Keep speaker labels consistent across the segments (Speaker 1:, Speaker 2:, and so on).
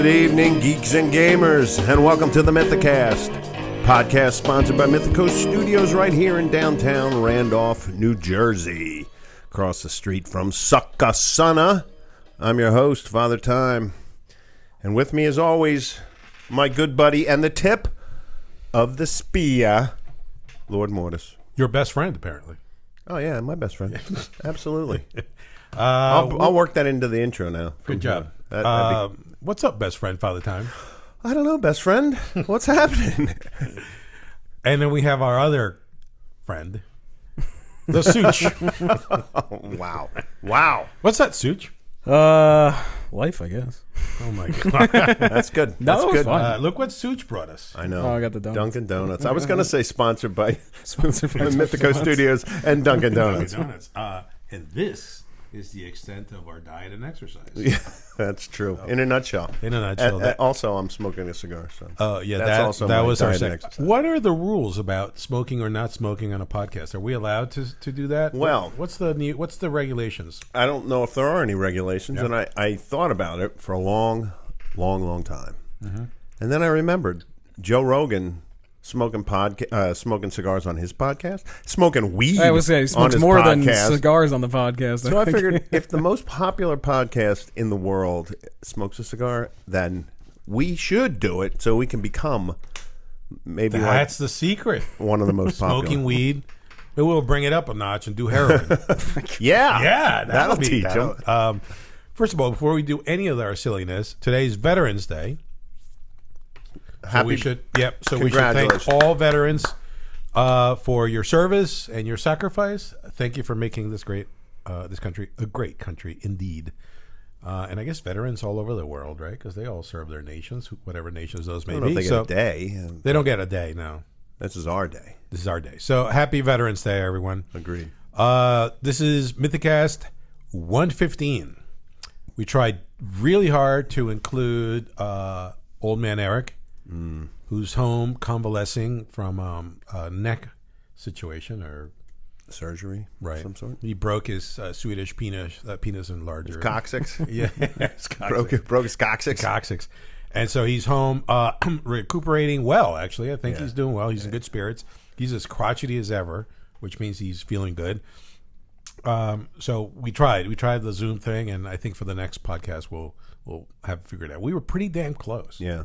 Speaker 1: Good evening, geeks and gamers, and welcome to the Mythicast, podcast sponsored by Mythicast Studios right here in downtown Randolph, New Jersey, across the street from Succasunna. I'm your host, Father Time, and with me, as always, my good buddy and the tip of the spear, Lord Mortis.
Speaker 2: Your best friend, apparently.
Speaker 1: Oh, yeah, my best friend. Absolutely. I'll work that into the intro now.
Speaker 2: Good job. What's up, best friend, Father Time?
Speaker 1: I don't know, best friend. What's happening?
Speaker 2: And then we have our other friend, the Such.
Speaker 1: Oh, wow.
Speaker 2: What's that, Such?
Speaker 3: Life, I guess.
Speaker 2: Oh, my God.
Speaker 1: That's good.
Speaker 3: No,
Speaker 1: That's
Speaker 3: it was
Speaker 1: good.
Speaker 3: fun.
Speaker 2: Look what Such brought us.
Speaker 1: I know.
Speaker 3: Oh, I got the donuts.
Speaker 1: Dunkin' Donuts. I was going to say sponsored by
Speaker 3: Mythico
Speaker 1: Mythico Studios and Dunkin' Donuts.
Speaker 2: And this is the extent of our diet and exercise.
Speaker 1: Yeah, that's true. In a nutshell.
Speaker 2: In a nutshell.
Speaker 1: Also, I'm smoking a cigar. So.
Speaker 2: Oh, yeah,
Speaker 1: that's also
Speaker 2: that
Speaker 1: my
Speaker 2: was our
Speaker 1: diet and
Speaker 2: second.
Speaker 1: exercise.
Speaker 2: What are the rules about smoking or not smoking on a podcast? Are we allowed to do that?
Speaker 1: Well,
Speaker 2: what's the regulations?
Speaker 1: I don't know if there are any regulations,
Speaker 2: Yeah.
Speaker 1: and I thought about it for a long time. Mm-hmm. And then I remembered Joe Rogan smoking cigars on his podcast, smoking weed
Speaker 3: I was saying, he
Speaker 1: on
Speaker 3: smokes
Speaker 1: his
Speaker 3: more
Speaker 1: podcast.
Speaker 3: than cigars on the podcast.
Speaker 1: So I figured if the most popular podcast in the world smokes a cigar, then we should do it so we can become maybe
Speaker 2: That's the secret.
Speaker 1: one of the most popular.
Speaker 2: Smoking weed. Maybe we'll bring it up a notch and do heroin.
Speaker 1: Yeah,
Speaker 2: that'll
Speaker 1: teach them.
Speaker 2: First of all, before we do any of our silliness, today's Veterans Day. So we should thank
Speaker 1: Congratulations.
Speaker 2: all veterans for your service and your sacrifice. Thank you for making this country a great country indeed. And I guess veterans all over the world, right? Because they all serve their nations, whatever nations those may
Speaker 1: I don't know
Speaker 2: be.
Speaker 1: if they get a day.
Speaker 2: They don't get a day, no.
Speaker 1: This is our day.
Speaker 2: This is our day. So happy Veterans Day, everyone.
Speaker 1: Agreed.
Speaker 2: This is Mythicast 115. We tried really hard to include Old Man Eric, who's home convalescing from a neck situation or
Speaker 1: surgery,
Speaker 2: right?
Speaker 1: Of some sort.
Speaker 2: He broke his Swedish penis enlarger.
Speaker 1: Coccyx.
Speaker 2: Yeah,
Speaker 1: broke his coccyx.
Speaker 2: Coccyx. And so he's home recuperating well, actually. I think he's doing well. He's in good spirits. He's as crotchety as ever, which means he's feeling good. So we tried the Zoom thing, and I think for the next podcast we'll have it figured out. We were pretty damn close.
Speaker 1: Yeah.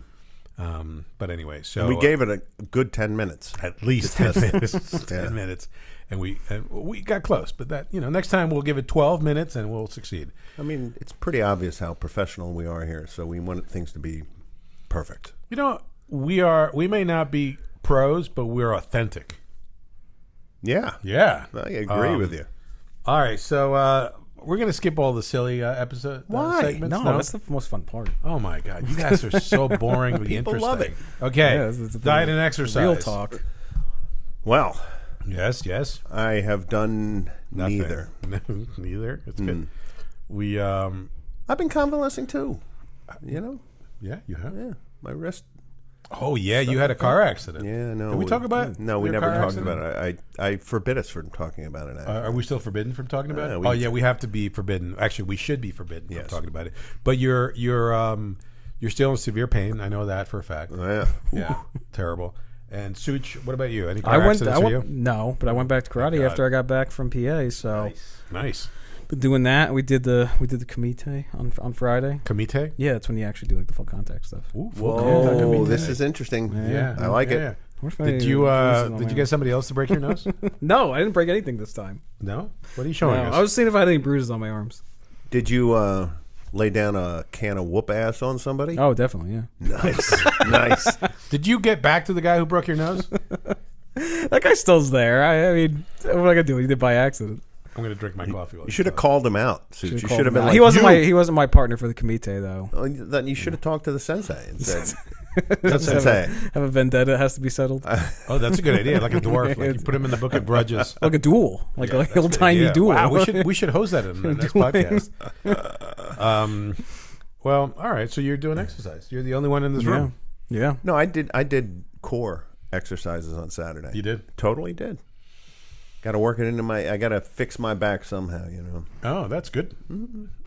Speaker 2: But anyway, so
Speaker 1: And we gave it a good 10 minutes.
Speaker 2: At least 10 minutes. 10 minutes. And we got close, but that, next time we'll give it 12 minutes and we'll succeed.
Speaker 1: I mean, it's pretty obvious how professional we are here, so we want things to be perfect.
Speaker 2: We may not be pros, but we're authentic.
Speaker 1: Yeah.
Speaker 2: Yeah.
Speaker 1: I agree with you.
Speaker 2: All right, so we're going to skip all the silly episode segments.
Speaker 3: No, that's the most fun part.
Speaker 2: Oh, my God. You guys are so boring but
Speaker 1: People
Speaker 2: interesting.
Speaker 1: love it.
Speaker 2: Okay,
Speaker 3: Yeah,
Speaker 2: diet and exercise.
Speaker 3: Real talk.
Speaker 1: Well,
Speaker 2: Yes.
Speaker 1: I have done
Speaker 2: Nothing.
Speaker 1: neither.
Speaker 2: Neither? It's good. We,
Speaker 1: I've been convalescing too.
Speaker 2: yeah, you have?
Speaker 1: Yeah. My wrist.
Speaker 2: Oh, yeah, you had a car accident.
Speaker 1: Yeah, no.
Speaker 2: Did we talk about it?
Speaker 1: No, we
Speaker 2: Your
Speaker 1: never
Speaker 2: car
Speaker 1: talked
Speaker 2: accident?
Speaker 1: about it. I forbid us from talking about it.
Speaker 2: Are we still forbidden from talking about it?
Speaker 1: we-
Speaker 2: We have to be forbidden. Actually, we should be forbidden from
Speaker 1: Yes.
Speaker 2: talking about it. But you're still in severe pain. I know that for a fact.
Speaker 1: Yeah.
Speaker 2: Yeah, terrible. And Such, what about you? Any car accidents for you?
Speaker 3: No, but I went back to karate
Speaker 2: God.
Speaker 3: after I got back from PA. So
Speaker 2: Nice.
Speaker 3: been doing that. We did the Kumite on Friday.
Speaker 2: Kamite?
Speaker 3: Yeah, that's when you actually do like the full contact stuff.
Speaker 2: Ooh,
Speaker 1: Whoa, this is interesting.
Speaker 2: Yeah,
Speaker 1: I like it.
Speaker 2: yeah.
Speaker 3: Where's
Speaker 2: Did you get somebody else to break your nose?
Speaker 3: No, I didn't break anything this time.
Speaker 2: No? What are you showing
Speaker 3: No,
Speaker 2: us?
Speaker 3: I was seeing if I had any bruises on my arms.
Speaker 1: Did you lay down a can of whoop ass on somebody?
Speaker 3: Oh, definitely, yeah.
Speaker 1: Nice. Nice.
Speaker 2: Did you get back to the guy who broke your nose?
Speaker 3: That guy still's there. I mean, what am I gonna do? He did by accident.
Speaker 2: I'm going to drink my coffee.
Speaker 1: You should have called him out. Such. You should have been like,
Speaker 3: he wasn't my partner for the Kumite though.
Speaker 1: Oh, then you should have talked to the sensei and said,
Speaker 3: Sensei. Have a vendetta that has to be settled.
Speaker 2: Oh, that's a good idea. Like a dwarf. Like you put him in the book of grudges.
Speaker 3: Like a duel. Like a little tiny
Speaker 2: Yeah.
Speaker 3: duel.
Speaker 2: Wow, we should host that in the next podcast. Well, all right. So you're doing exercise. You're the only one in this room.
Speaker 3: Yeah.
Speaker 1: no, I did core exercises on Saturday.
Speaker 2: You did?
Speaker 1: Totally did. Got to work it into I got to fix my back somehow,
Speaker 2: Oh, that's good.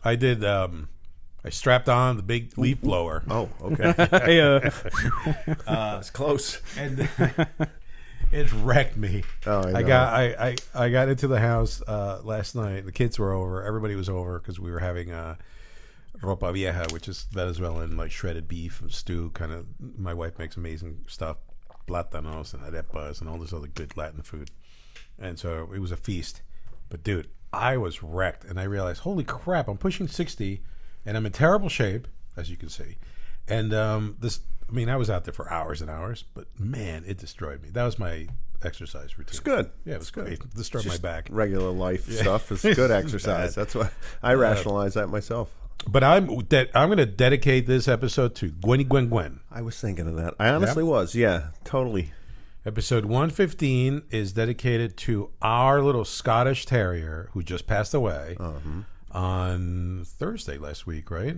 Speaker 2: I did I strapped on the big leaf blower.
Speaker 1: Oh, okay.
Speaker 3: Yeah.
Speaker 1: That's close.
Speaker 2: And it wrecked me.
Speaker 1: Oh, I know.
Speaker 2: I got into the house last night. The kids were over. Everybody was over because we were having ropa vieja, which is Venezuelan like shredded beef and stew. Kind of. My wife makes amazing stuff, plátanos and arepas and all this other good Latin food. And so it was a feast. But dude, I was wrecked, and I realized, holy crap! I'm pushing 60, and I'm in terrible shape, as you can see. And I was out there for hours and hours, but man, it destroyed me. That was my exercise routine.
Speaker 1: It's good.
Speaker 2: Yeah, it was great. It destroyed my back.
Speaker 1: Regular life stuff is good exercise. That's why I rationalize that myself.
Speaker 2: But I'm going to dedicate this episode to Gwen.
Speaker 1: I was thinking of that. I honestly was. Yeah, totally.
Speaker 2: Episode 115 is dedicated to our little Scottish Terrier who just passed away on Thursday last week, right?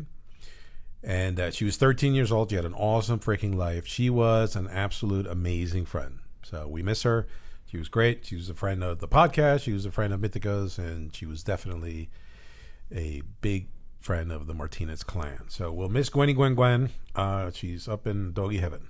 Speaker 2: And she was 13 years old. She had an awesome freaking life. She was an absolute amazing friend. So we miss her. She was great. She was a friend of the podcast. She was a friend of Mythicos, and she was definitely a big friend of the Martinez clan. So we'll miss Gwen. She's up in doggy heaven.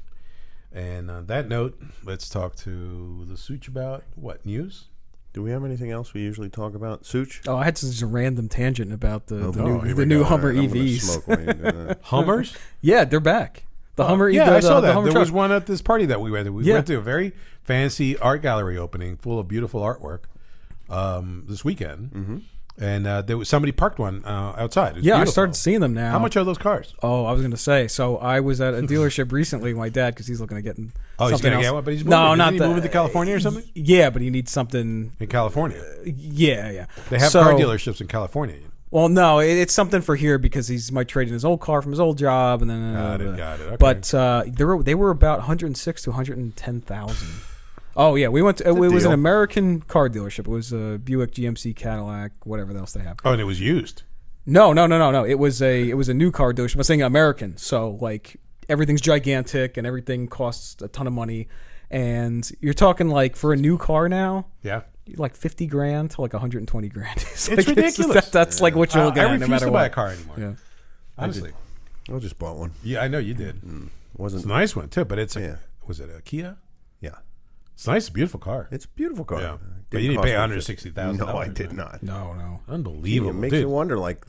Speaker 2: And on that note, let's talk to the Such about what news?
Speaker 1: Do we have anything else we usually talk about? Such?
Speaker 3: Oh, I had just a random tangent about the
Speaker 1: here
Speaker 3: new
Speaker 1: we go.
Speaker 3: Hummer
Speaker 1: All right, I'm gonna
Speaker 3: EVs.
Speaker 1: smoke while you do that.
Speaker 2: Hummers?
Speaker 3: Yeah, they're back. The Hummer.
Speaker 2: Yeah, I saw that.
Speaker 3: Hummer
Speaker 2: There
Speaker 3: truck.
Speaker 2: was one at this party that we went to. We went to a very fancy art gallery opening full of beautiful artwork this weekend. Mm-hmm. And there was somebody parked one outside.
Speaker 3: Yeah,
Speaker 2: beautiful.
Speaker 3: I started seeing them now.
Speaker 2: How much are those cars?
Speaker 3: Oh, I was going to say. So I was at a dealership recently with my dad because he's looking at getting.
Speaker 2: He's
Speaker 3: something
Speaker 2: going to
Speaker 3: else.
Speaker 2: get one, but he's moving.
Speaker 3: No,
Speaker 2: Isn't
Speaker 3: not
Speaker 2: he
Speaker 3: that.
Speaker 2: moving to California or something?
Speaker 3: Yeah, but he needs something.
Speaker 2: In California,
Speaker 3: Yeah.
Speaker 2: they have car dealerships in California.
Speaker 3: Well, no, it's something for here because he's might trade in his old car from his old job, and then
Speaker 2: Got it. Okay.
Speaker 3: But they were about 106 to 110,000. Oh yeah, we went to. It was an American car dealership. It was a Buick, GMC, Cadillac, whatever else they have.
Speaker 2: Oh, and it was used.
Speaker 3: No. It was a new car dealership. I'm saying American. So like everything's gigantic and everything costs a ton of money. And you're talking like for a new car now,
Speaker 2: Yeah.
Speaker 3: like $50,000 to like $120,000.
Speaker 2: It's ridiculous.
Speaker 3: That's like what you're looking
Speaker 2: I
Speaker 3: at. No
Speaker 2: refuse
Speaker 3: matter
Speaker 2: to buy a
Speaker 3: what.
Speaker 2: car anymore.
Speaker 3: Yeah.
Speaker 2: Honestly.
Speaker 1: I just bought one.
Speaker 2: Yeah, I know you did.
Speaker 1: Wasn't
Speaker 2: It's a nice one too, but it's
Speaker 1: Yeah.
Speaker 2: was it a Kia?
Speaker 1: Yeah.
Speaker 2: It's nice, beautiful car.
Speaker 1: It's a beautiful car.
Speaker 2: Yeah.
Speaker 1: It
Speaker 2: But you
Speaker 1: didn't
Speaker 2: didn't pay
Speaker 1: cost me
Speaker 2: $160,000.
Speaker 1: No, I did not.
Speaker 3: No.
Speaker 2: Unbelievable.
Speaker 1: It makes
Speaker 2: dude.
Speaker 1: you wonder, like,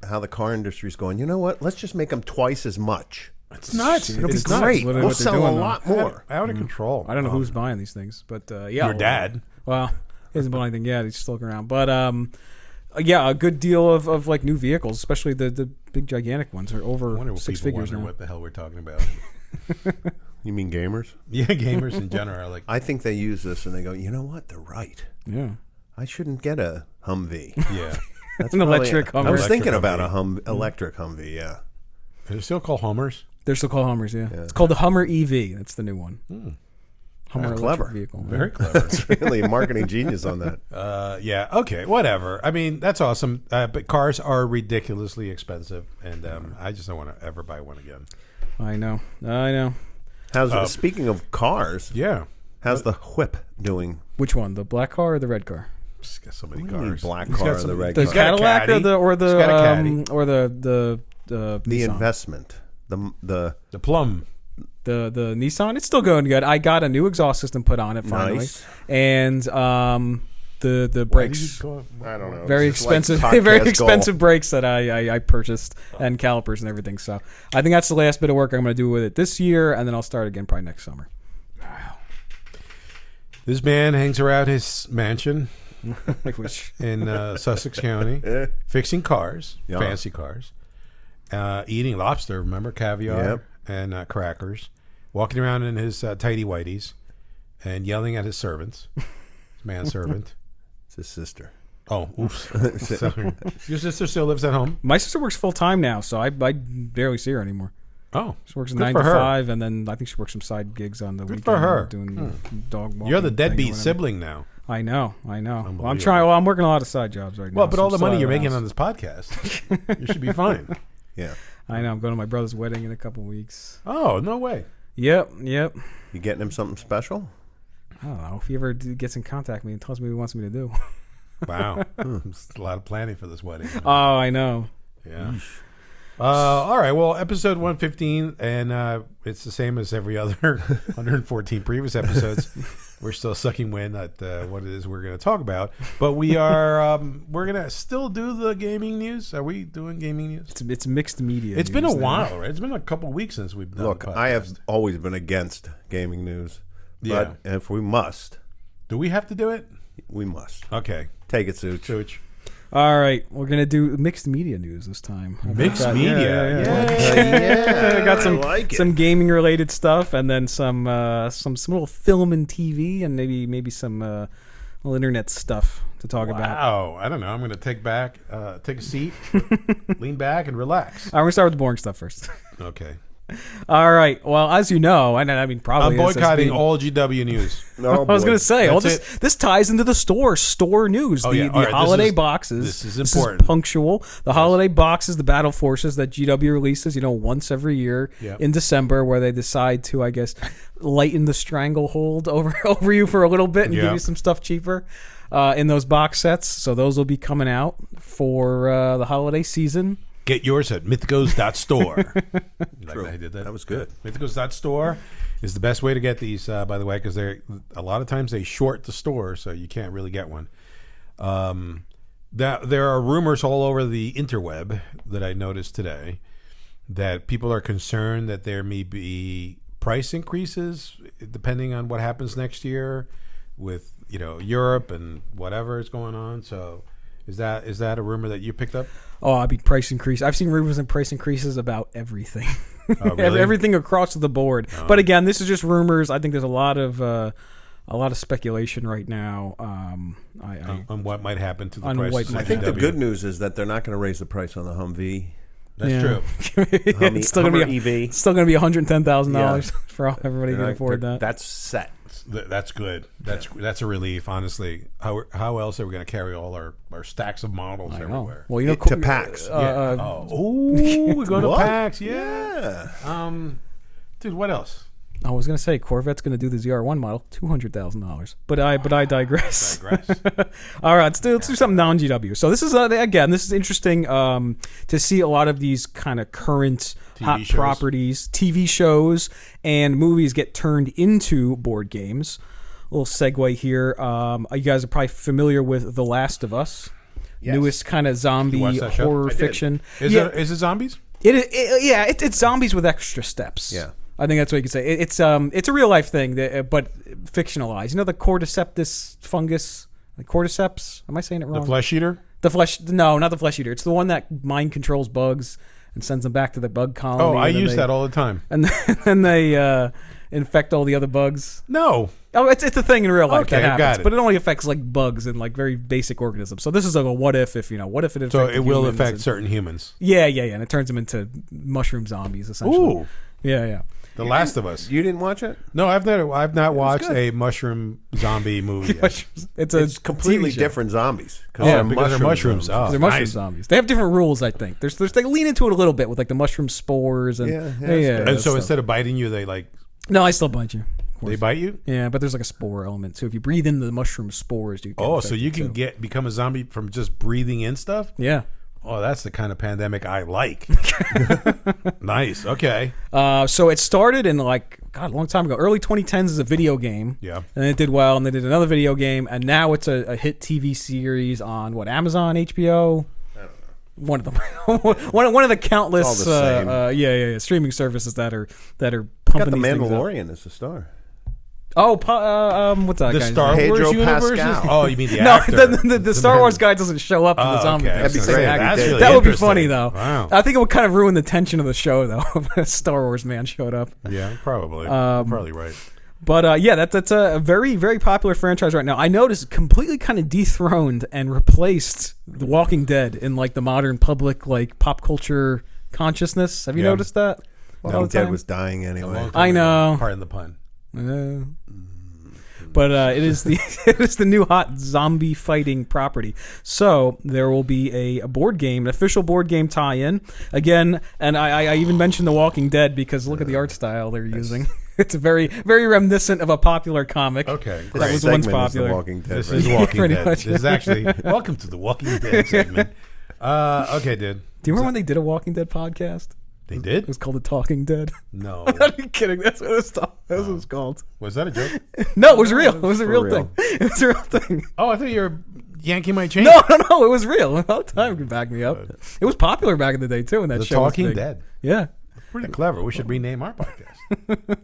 Speaker 1: how the car industry's going. You know what? Let's just make them twice as much.
Speaker 2: It's nuts.
Speaker 1: It'll
Speaker 2: It's
Speaker 1: be
Speaker 2: nuts.
Speaker 1: great.
Speaker 3: What
Speaker 1: We'll
Speaker 3: they're
Speaker 1: sell
Speaker 3: doing,
Speaker 1: a
Speaker 3: though.
Speaker 1: lot more.
Speaker 2: Out of control.
Speaker 3: I don't know who's buying these things, but yeah.
Speaker 2: Your dad.
Speaker 3: Well, he hasn't bought anything yet. He's still looking around. But yeah, a good deal of like new vehicles, especially the big gigantic ones, are
Speaker 2: I
Speaker 3: over
Speaker 2: wonder what
Speaker 3: 6
Speaker 2: people
Speaker 3: figures
Speaker 2: wonder
Speaker 3: now.
Speaker 2: what the hell we're talking about.
Speaker 1: You mean gamers?
Speaker 2: Yeah, gamers in general are like,
Speaker 1: I think they use this and they go, you know what? They're right.
Speaker 3: Yeah,
Speaker 1: I shouldn't get a Humvee.
Speaker 2: yeah.
Speaker 1: That's
Speaker 3: An
Speaker 1: probably-
Speaker 3: electric Hummer.
Speaker 1: I was
Speaker 2: Electric
Speaker 1: thinking about
Speaker 2: Humvee.
Speaker 1: a electric Humvee, yeah.
Speaker 2: They're still called Hummers.
Speaker 3: they're still called Hummers. Yeah, it's called the Hummer EV. That's the new one. Hummer electric
Speaker 1: clever.
Speaker 3: vehicle.
Speaker 2: Very clever.
Speaker 1: It's really a marketing genius on that.
Speaker 2: Yeah. Okay. Whatever. I mean, that's awesome. But cars are ridiculously expensive, and I just don't want to ever buy one again.
Speaker 3: I know.
Speaker 1: How's speaking of cars,
Speaker 2: Yeah.
Speaker 1: how's the Whip doing?
Speaker 3: Which one? The black car or the red car?
Speaker 2: He's got so many
Speaker 1: What do you mean
Speaker 2: cars.
Speaker 1: black
Speaker 2: He's
Speaker 1: car
Speaker 2: got
Speaker 1: or
Speaker 2: some-
Speaker 1: the red
Speaker 3: The
Speaker 1: car?
Speaker 2: got a
Speaker 3: Cadillac
Speaker 2: caddy.
Speaker 3: or
Speaker 2: He's got a caddy.
Speaker 3: the
Speaker 1: The
Speaker 3: Nissan?
Speaker 1: investment. The
Speaker 2: The Plum.
Speaker 3: The Nissan, it's still going good. I got a new exhaust system put on it finally,
Speaker 1: Nice.
Speaker 3: and the
Speaker 2: Why did you
Speaker 3: brakes,
Speaker 2: go-
Speaker 1: I don't know.
Speaker 3: very
Speaker 1: It's just like
Speaker 3: expensive,
Speaker 1: podcast
Speaker 3: very
Speaker 1: goal.
Speaker 3: expensive brakes that I purchased, and calipers and everything. So I think that's the last bit of work I'm going to do with it this year, and then I'll start again probably next summer.
Speaker 2: This man hangs around his mansion
Speaker 3: Which
Speaker 2: in Sussex County, fixing cars,
Speaker 1: Yeah.
Speaker 2: fancy cars, eating lobster, remember, caviar,
Speaker 1: Yep.
Speaker 2: and crackers, walking around in his tighty whities, and yelling at his servants, his manservant.
Speaker 1: It's his sister.
Speaker 2: Oh, oops. Sorry. Your sister still lives at home?
Speaker 3: my sister works full time now, so I barely see her anymore.
Speaker 2: Oh,
Speaker 3: She works
Speaker 2: good
Speaker 3: 9
Speaker 2: for
Speaker 3: to
Speaker 2: her.
Speaker 3: 5, and then I think she works some side gigs on the
Speaker 2: Good
Speaker 3: weekend.
Speaker 2: for her.
Speaker 3: Doing dog walking.
Speaker 2: You're the
Speaker 3: thing or
Speaker 2: deadbeat
Speaker 3: whatever.
Speaker 2: sibling now.
Speaker 3: I know. Well, I'm
Speaker 2: Unbelievable.
Speaker 3: trying. Well, I'm working a lot of side jobs right now.
Speaker 2: Well, but
Speaker 3: so
Speaker 2: all
Speaker 3: I'm
Speaker 2: the
Speaker 3: still
Speaker 2: money
Speaker 3: out
Speaker 2: you're
Speaker 3: of the
Speaker 2: making
Speaker 3: house.
Speaker 2: on this podcast, you should be fine.
Speaker 1: Yeah.
Speaker 3: I know. I'm going to my brother's wedding in a couple weeks.
Speaker 2: Oh, no way.
Speaker 3: Yep.
Speaker 1: You getting him something special?
Speaker 3: I don't know if he ever gets in contact with me and tells me what he wants me to do.
Speaker 2: Wow. It's a lot of planning for this wedding.
Speaker 3: Oh, I know.
Speaker 2: Yeah. All right. Well, episode 115, and it's the same as every other 114 previous episodes. We're still sucking wind at what it is we're going to talk about, but we're going to still do the gaming news. Are we doing gaming news?
Speaker 3: It's mixed media.
Speaker 2: It's been a while, right? It's been a couple of weeks since we've done.
Speaker 1: Look,
Speaker 2: the podcast.
Speaker 1: I have always been against gaming news, but if we must,
Speaker 2: Do we have to do it?
Speaker 1: we must.
Speaker 2: Okay.
Speaker 1: Take it, Such.
Speaker 2: Such.
Speaker 3: All right, we're gonna do mixed media news this time.
Speaker 2: Mixed media.
Speaker 3: I got some
Speaker 1: I like it.
Speaker 3: some gaming related stuff, and then some little film and TV, and maybe some little internet stuff to talk about.
Speaker 2: Wow. I don't know. I'm going to take a seat, lean back, and relax.
Speaker 3: All right, we're gonna start with the boring stuff first.
Speaker 2: Okay.
Speaker 3: All right. Well, as you know, I mean, probably
Speaker 2: I'm
Speaker 3: as
Speaker 2: boycotting
Speaker 3: being-
Speaker 2: all GW news.
Speaker 1: No,
Speaker 3: I was going to say, all
Speaker 2: That's
Speaker 3: this ties into the store news.
Speaker 2: Oh,
Speaker 3: the
Speaker 2: yeah. All right,
Speaker 3: holiday boxes.
Speaker 2: this is important.
Speaker 3: Punctual. The holiday boxes, the battle forces that GW releases, once every year
Speaker 2: Yep.
Speaker 3: in December, where they decide to, I guess, lighten the stranglehold over you for a little bit and give
Speaker 2: Yep.
Speaker 3: you some stuff cheaper in those box sets. So those will be coming out for the holiday season.
Speaker 2: Get yours at mythicos.store. Like
Speaker 1: True.
Speaker 2: I did that.
Speaker 1: That was good.
Speaker 2: Mythicos.store is the best way to get these, by the way, because a lot of times they short the store, so you can't really get one. There are rumors all over the interweb that I noticed today that people are concerned that there may be price increases depending on what happens next year with Europe and whatever is going on. So is that a rumor that you picked up?
Speaker 3: Oh, I mean, price increase. I've seen rumors and price increases about everything.
Speaker 2: Oh, really?
Speaker 3: Everything across the board.
Speaker 2: Oh.
Speaker 3: But again, this is just rumors. I think there's a lot of speculation right now.
Speaker 2: On what might happen to the
Speaker 3: On
Speaker 2: prices.
Speaker 3: what
Speaker 2: of
Speaker 3: might
Speaker 1: I think the
Speaker 2: GW.
Speaker 1: good news is that they're not going to raise the price on the Humvee.
Speaker 2: That's
Speaker 3: Yeah.
Speaker 2: true.
Speaker 3: It's still gonna be
Speaker 1: Hummer EV.
Speaker 3: it's still gonna be $110,000
Speaker 1: Yeah.
Speaker 3: for all everybody can afford that.
Speaker 1: That's set.
Speaker 2: That's good. That's a relief, honestly. How else are we going to carry all our stacks of models
Speaker 3: I know.
Speaker 2: everywhere?
Speaker 3: Well,
Speaker 1: To PAX.
Speaker 2: Yeah. We're going to
Speaker 1: What?
Speaker 2: PAX. Yeah. Dude, what else?
Speaker 3: I was gonna say Corvette's gonna do the ZR1 model, $200,000. But I digress. All right, let's do something non-GW. So this is this is interesting to see a lot of these kind of current hot
Speaker 2: shows.
Speaker 3: properties, TV shows, and movies get turned into board games. A little segue here. You guys are probably familiar with The Last of Us,
Speaker 1: Yes.
Speaker 3: newest kind of zombie
Speaker 2: watch that show?
Speaker 3: horror
Speaker 1: I did.
Speaker 3: fiction.
Speaker 2: Is
Speaker 3: Yeah.
Speaker 2: it zombies?
Speaker 3: It's zombies with extra steps.
Speaker 1: Yeah.
Speaker 3: I think that's what you could say. It's a real life thing, but fictionalized. You know the cordyceps fungus, the cordyceps. Am I saying it wrong?
Speaker 2: The flesh eater?
Speaker 3: The flesh. No, not the flesh eater. It's the one that mind controls bugs and sends them back to the bug colony.
Speaker 2: Oh, I
Speaker 3: and then
Speaker 2: use that all the time.
Speaker 3: And then they infect all the other bugs.
Speaker 2: No.
Speaker 3: Oh, it's a thing in real life
Speaker 2: Okay,
Speaker 3: that happens,
Speaker 2: got it.
Speaker 3: but it only affects like bugs and like very basic organisms. So this is like a what if it affected
Speaker 2: So it will
Speaker 3: humans
Speaker 2: affect
Speaker 3: and-
Speaker 2: certain humans.
Speaker 3: Yeah, and it turns them into mushroom zombies essentially.
Speaker 2: Ooh.
Speaker 3: Yeah.
Speaker 2: The Last of Us.
Speaker 1: You didn't watch it?
Speaker 2: No, I've not watched
Speaker 1: good.
Speaker 2: a mushroom zombie movie yet.
Speaker 3: It's
Speaker 1: Completely
Speaker 3: TV show.
Speaker 1: different zombies.
Speaker 2: Yeah, because they're mushrooms.
Speaker 1: zombies.
Speaker 2: Oh,
Speaker 3: They're mushroom
Speaker 2: nice.
Speaker 3: zombies. They have different rules, I think. There's they lean into it a little bit with like the mushroom spores and
Speaker 1: Yeah, that's
Speaker 2: And so
Speaker 3: stuff.
Speaker 2: instead of biting you, they
Speaker 3: No, I still bite you. Of course.
Speaker 2: they bite you?
Speaker 3: Yeah, but there's like a spore element. So if you breathe in the mushroom spores, you get
Speaker 2: Oh, so you
Speaker 3: infected,
Speaker 2: can
Speaker 3: too.
Speaker 2: become a zombie from just breathing in stuff?
Speaker 3: Yeah.
Speaker 2: Oh, that's the kind of pandemic I like. Nice. Okay.
Speaker 3: So it started in a long time ago. Early 2010s as a video game.
Speaker 2: Yeah.
Speaker 3: And it did well, and they did another video game, and now it's a hit TV series on Amazon, HBO. I don't know. One of them. one of the countless
Speaker 1: It's all the same.
Speaker 3: streaming services that are
Speaker 1: Got
Speaker 3: pumping
Speaker 1: the
Speaker 3: these things out.
Speaker 1: Mandalorian as the star.
Speaker 3: Oh, what's that
Speaker 2: The
Speaker 3: guy's
Speaker 2: Star
Speaker 3: name?
Speaker 2: Wars
Speaker 1: Pedro
Speaker 2: universe?
Speaker 1: Pascal.
Speaker 2: Oh, you mean the
Speaker 3: No,
Speaker 2: actor?
Speaker 3: the Star Wars guy doesn't show up in the
Speaker 2: Oh,
Speaker 3: zombie.
Speaker 2: okay.
Speaker 3: thing.
Speaker 1: That'd be
Speaker 3: It's
Speaker 1: great.
Speaker 3: like-
Speaker 2: That's really
Speaker 3: that would be
Speaker 2: interesting.
Speaker 3: funny though.
Speaker 2: Wow.
Speaker 3: I think it would kind of ruin the tension of the show though if a Star Wars man showed up.
Speaker 2: Yeah, probably. You're probably right.
Speaker 3: But that's a very, very popular franchise right now. I noticed completely kind of dethroned and replaced The Walking Dead in like the modern public like pop culture consciousness. Have you
Speaker 2: Yeah.
Speaker 3: noticed that?
Speaker 1: Well,
Speaker 3: All the
Speaker 1: Dead
Speaker 3: time?
Speaker 1: was dying anyway.
Speaker 3: I know.
Speaker 2: Pardon the pun.
Speaker 3: But it is the new hot zombie fighting property. So there will be a board game, an official board game tie-in again. And I even mentioned The Walking Dead because look at the art style they're using. It's very very reminiscent of a popular comic.
Speaker 2: Okay,
Speaker 1: This
Speaker 3: That was
Speaker 1: segment
Speaker 3: once
Speaker 1: is
Speaker 3: popular.
Speaker 1: The Walking Dead.
Speaker 2: This
Speaker 1: right?
Speaker 2: is Walking
Speaker 3: Pretty
Speaker 2: Dead.
Speaker 3: much.
Speaker 2: This is actually welcome to the Walking Dead segment. Okay, dude.
Speaker 3: Do you remember when they did a Walking Dead podcast?
Speaker 2: They did?
Speaker 3: It was called The Talking Dead.
Speaker 2: No.
Speaker 3: I'm not kidding. That's what That's what it was called.
Speaker 2: Was that a joke?
Speaker 3: No, it was real. It was a
Speaker 1: for
Speaker 3: real
Speaker 1: real.
Speaker 3: thing. It was a real thing.
Speaker 2: Oh, I thought you were yanking my chain.
Speaker 3: No, it was real. All the time can back me up. It was popular back in the day too. When that
Speaker 2: The
Speaker 3: show was
Speaker 2: Talking
Speaker 3: big.
Speaker 2: Dead.
Speaker 3: Yeah.
Speaker 2: Pretty clever. We should rename our podcast.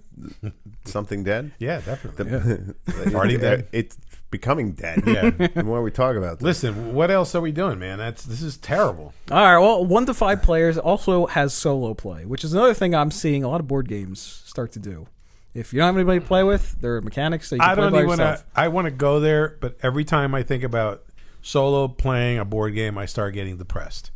Speaker 1: Something dead?
Speaker 2: Yeah, definitely.
Speaker 1: Farting
Speaker 2: dead?
Speaker 1: It's becoming dead.
Speaker 2: Yeah.
Speaker 1: The more we talk about this.
Speaker 2: Listen, what else are we doing, man? This is terrible.
Speaker 3: All right. Well, 1 to 5 players also has solo play, which is another thing I'm seeing a lot of board games start to do. If you don't have anybody to play with, there are mechanics that you can play by yourself.
Speaker 2: I want to go there, but every time I think about solo playing a board game, I start getting depressed.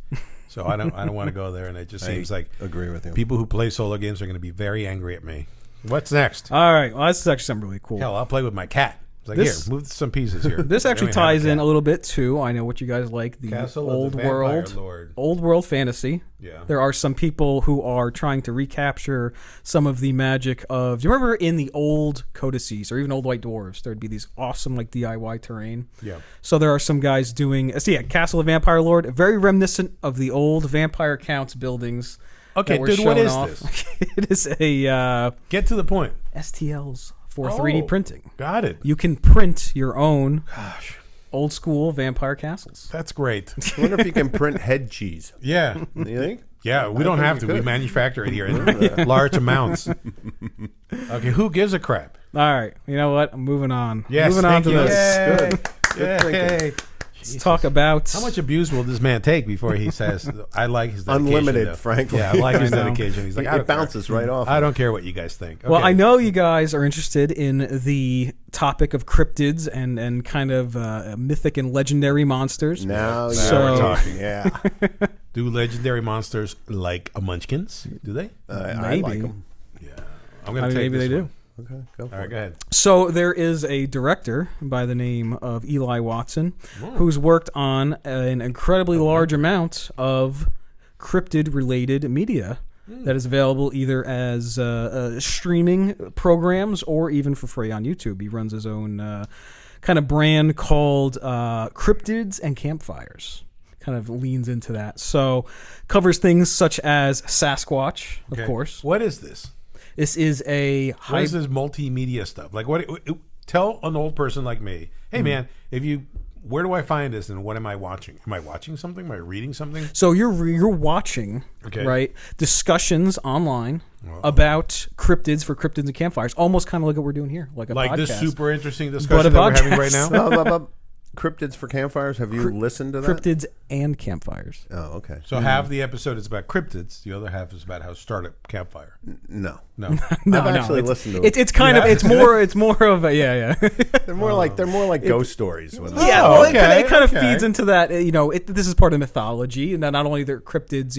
Speaker 2: So I don't want to go there, and it just seems like
Speaker 1: agree with you.
Speaker 2: people who play solo games are going to be very angry at me. What's next?
Speaker 3: All right. Well, this is actually something really cool.
Speaker 2: Hell, I'll play with my cat. It's like,
Speaker 3: This-
Speaker 2: here, move some pieces here.
Speaker 3: This actually
Speaker 2: I don't even have
Speaker 3: ties in
Speaker 2: cat.
Speaker 3: a little bit to, I know what you guys like, the
Speaker 2: Castle of
Speaker 3: old
Speaker 2: the Vampire
Speaker 3: world,
Speaker 2: Lord.
Speaker 3: old world fantasy.
Speaker 2: Yeah.
Speaker 3: There are some people who are trying to recapture some of the magic of. Do you remember in the old codices or even old White Dwarves, there'd be these awesome like DIY terrain.
Speaker 2: Yeah.
Speaker 3: So there are some guys doing. Castle of Vampire Lord, very reminiscent of the old Vampire Counts buildings.
Speaker 2: Okay,
Speaker 3: that were
Speaker 2: dude, what
Speaker 3: shown
Speaker 2: is
Speaker 3: off.
Speaker 2: this?
Speaker 3: It is a
Speaker 2: Get to the point.
Speaker 3: STLs for
Speaker 2: Oh.
Speaker 3: 3D printing.
Speaker 2: Got it.
Speaker 3: You can print your own
Speaker 2: Gosh,
Speaker 3: old school vampire castles.
Speaker 2: that's great.
Speaker 1: I wonder if you can print head cheese.
Speaker 2: Yeah.
Speaker 1: You think?
Speaker 2: Yeah, we don't
Speaker 1: think
Speaker 2: have
Speaker 1: you
Speaker 2: to. We
Speaker 1: could.
Speaker 2: manufacture it here in large amounts. Okay, who gives a crap?
Speaker 3: All right, you know what? I'm moving on.
Speaker 2: Yes,
Speaker 3: moving on
Speaker 2: thank
Speaker 3: to
Speaker 2: you.
Speaker 3: this.
Speaker 2: Yay. Yay.
Speaker 3: Let's talk about
Speaker 2: How much abuse will this man take before he says, I like his dedication?
Speaker 1: Unlimited,
Speaker 2: though."
Speaker 1: frankly.
Speaker 2: Yeah, I like his
Speaker 3: I know.
Speaker 2: dedication. He's like, I
Speaker 1: It
Speaker 2: don't care.
Speaker 1: bounces right off.
Speaker 2: I don't care what you guys think.
Speaker 3: Well,
Speaker 2: Okay.
Speaker 3: I know you guys are interested in the topic of cryptids and kind of mythic and legendary monsters.
Speaker 1: Now
Speaker 3: So-
Speaker 1: you're talking. Yeah.
Speaker 2: Do legendary monsters like a munchkins? Do they?
Speaker 1: I
Speaker 3: Maybe.
Speaker 1: like them.
Speaker 2: Yeah. I'm going to take
Speaker 3: Maybe
Speaker 2: this
Speaker 3: they
Speaker 2: one.
Speaker 3: do.
Speaker 1: Okay, go for
Speaker 2: All right,
Speaker 1: it.
Speaker 2: go ahead.
Speaker 3: So there is a director by the name of Eli Watson who's worked on an incredibly large amount of cryptid-related media that is available either as streaming programs or even for free on YouTube. He runs his own kind of brand called Cryptids and Campfires. Kind of leans into that. So covers things such as Sasquatch, of
Speaker 2: Okay.
Speaker 3: course.
Speaker 2: What is this?
Speaker 3: This is a
Speaker 2: What is this multimedia stuff? Like, tell an old person like me, hey, man, where do I find this and what am I watching? Am I watching something? Am I reading something?
Speaker 3: So you're watching,
Speaker 2: Okay.
Speaker 3: right? Discussions online about cryptids for cryptids and campfires, almost kind of like what we're doing here, like a
Speaker 2: Like
Speaker 3: podcast.
Speaker 2: this super interesting
Speaker 3: But a
Speaker 2: discussion that we're having right
Speaker 3: podcast.
Speaker 2: now?
Speaker 1: Cryptids for campfires. Have you listened to that?
Speaker 3: Cryptids and campfires.
Speaker 1: Oh, okay.
Speaker 2: So half the episode is about cryptids. The other half is about how to start a campfire.
Speaker 1: No.
Speaker 2: No.
Speaker 3: No,
Speaker 1: I've actually
Speaker 3: it's,
Speaker 1: listened to it.
Speaker 3: It's kind of it's more of a yeah.
Speaker 1: They're more like ghost stories. With them.
Speaker 3: Yeah,
Speaker 2: Oh,
Speaker 3: well,
Speaker 2: okay,
Speaker 3: it kind of
Speaker 2: okay.
Speaker 3: feeds into that. This is part of mythology, and that not only they're cryptids,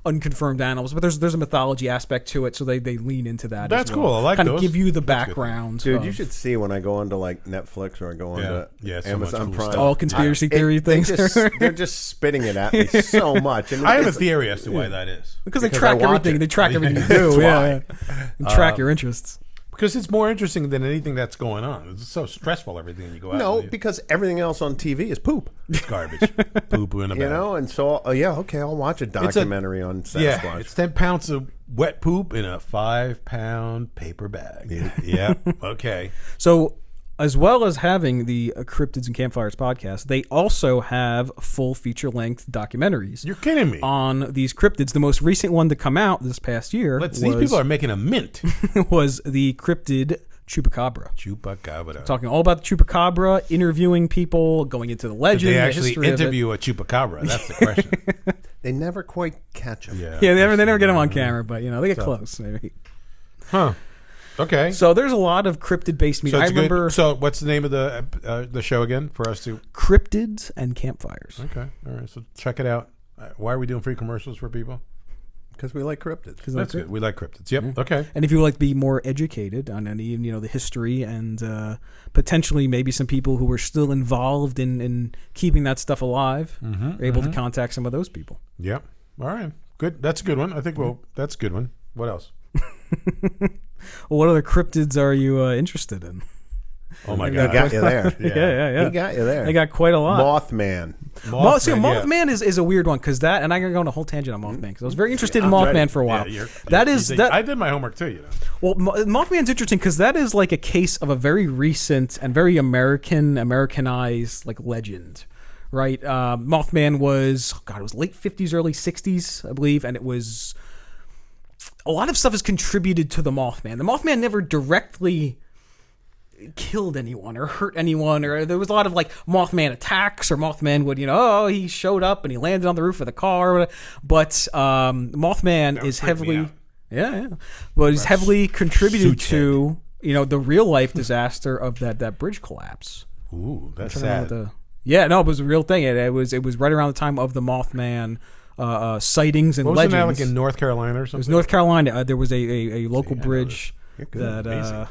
Speaker 3: unconfirmed animals, but there's a mythology aspect to it, so they lean into that.
Speaker 2: That's
Speaker 3: as well.
Speaker 2: cool. I like
Speaker 3: kind
Speaker 2: those.
Speaker 3: of give you the
Speaker 2: That's good.
Speaker 3: background.
Speaker 1: Dude,
Speaker 3: of
Speaker 1: you should see when I go onto like Netflix or I go onto
Speaker 2: Yeah, so much
Speaker 1: Amazon
Speaker 2: cool
Speaker 1: Prime.
Speaker 2: stuff.
Speaker 3: all conspiracy theory things.
Speaker 1: They're just spitting it at me so much. And
Speaker 2: I have a
Speaker 1: it's-
Speaker 2: theory as to why that is.
Speaker 3: because they
Speaker 1: because
Speaker 3: track
Speaker 1: I watch
Speaker 3: everything.
Speaker 1: it.
Speaker 3: They track everything you
Speaker 1: That's
Speaker 3: do.
Speaker 1: why.
Speaker 3: Yeah. And track your interests.
Speaker 2: Because it's more interesting than anything that's going on. It's so stressful, everything you go out.
Speaker 1: No,
Speaker 2: and
Speaker 1: because everything else on TV is poop.
Speaker 2: it's garbage. Poo-poo in a bag.
Speaker 1: And so I'll watch a documentary on Sasquatch.
Speaker 2: Yeah, it's 10 pounds of wet poop in a 5-pound paper bag. Yeah. Okay.
Speaker 3: So, as well as having the Cryptids and Campfires podcast, they also have full feature-length documentaries
Speaker 2: You're kidding me.
Speaker 3: on these cryptids. The most recent one to come out this past year
Speaker 2: These people are making a mint.
Speaker 3: was the cryptid Chupacabra.
Speaker 2: Chupacabra.
Speaker 3: Talking all about the Chupacabra, interviewing people, going into the
Speaker 2: Did
Speaker 3: legend,
Speaker 2: they
Speaker 3: the
Speaker 2: actually
Speaker 3: history of it.
Speaker 2: interview a chupacabra? That's the question.
Speaker 1: They never quite catch them.
Speaker 2: Yeah.
Speaker 3: Yeah, they never get them on camera, but they get close. Maybe.
Speaker 2: Huh. Okay.
Speaker 3: So there's a lot of cryptid-based media.
Speaker 2: So
Speaker 3: I
Speaker 2: it's
Speaker 3: remember
Speaker 2: good. So what's the name of the show again for us to?
Speaker 3: Cryptids and Campfires.
Speaker 2: Okay. All right. So check it out. Why are we doing free commercials for people?
Speaker 1: Because we like cryptids.
Speaker 2: That's good. We like cryptids. Yep. Okay.
Speaker 3: And if you would like to be more educated on any, the history and potentially maybe some people who are still involved in keeping that stuff alive, are able to contact some of those people.
Speaker 2: Yep. All right. Good. That's a good one. I think. Well, that's a good one. What else?
Speaker 3: Well, what other cryptids are you interested in?
Speaker 2: Oh my
Speaker 1: He
Speaker 2: god,
Speaker 1: got you there.
Speaker 3: Yeah.
Speaker 1: He got you there.
Speaker 3: I got quite a lot.
Speaker 1: Mothman.
Speaker 3: Mothman is a weird one because that, and I'm gonna go on a whole tangent on Mothman because I was very interested in Mothman for a while.
Speaker 2: I did my homework too.
Speaker 3: Well, Mothman's interesting because that is like a case of a very recent and very Americanized like legend, right? Mothman was it was late 50s, early 60s, I believe, and it was a lot of stuff has contributed to the Mothman. The Mothman never directly killed anyone or hurt anyone, or there was a lot of like Mothman attacks, or Mothman would, he showed up and he landed on the roof of the car, but Mothman is heavily but is heavily contributed to the real life disaster of that bridge collapse.
Speaker 2: Ooh, that's sad.
Speaker 3: It was a real thing. It was right around the time of the Mothman sightings and legends.
Speaker 2: Wasn't that like in North Carolina or something?
Speaker 3: It was North Carolina. There was a local bridge that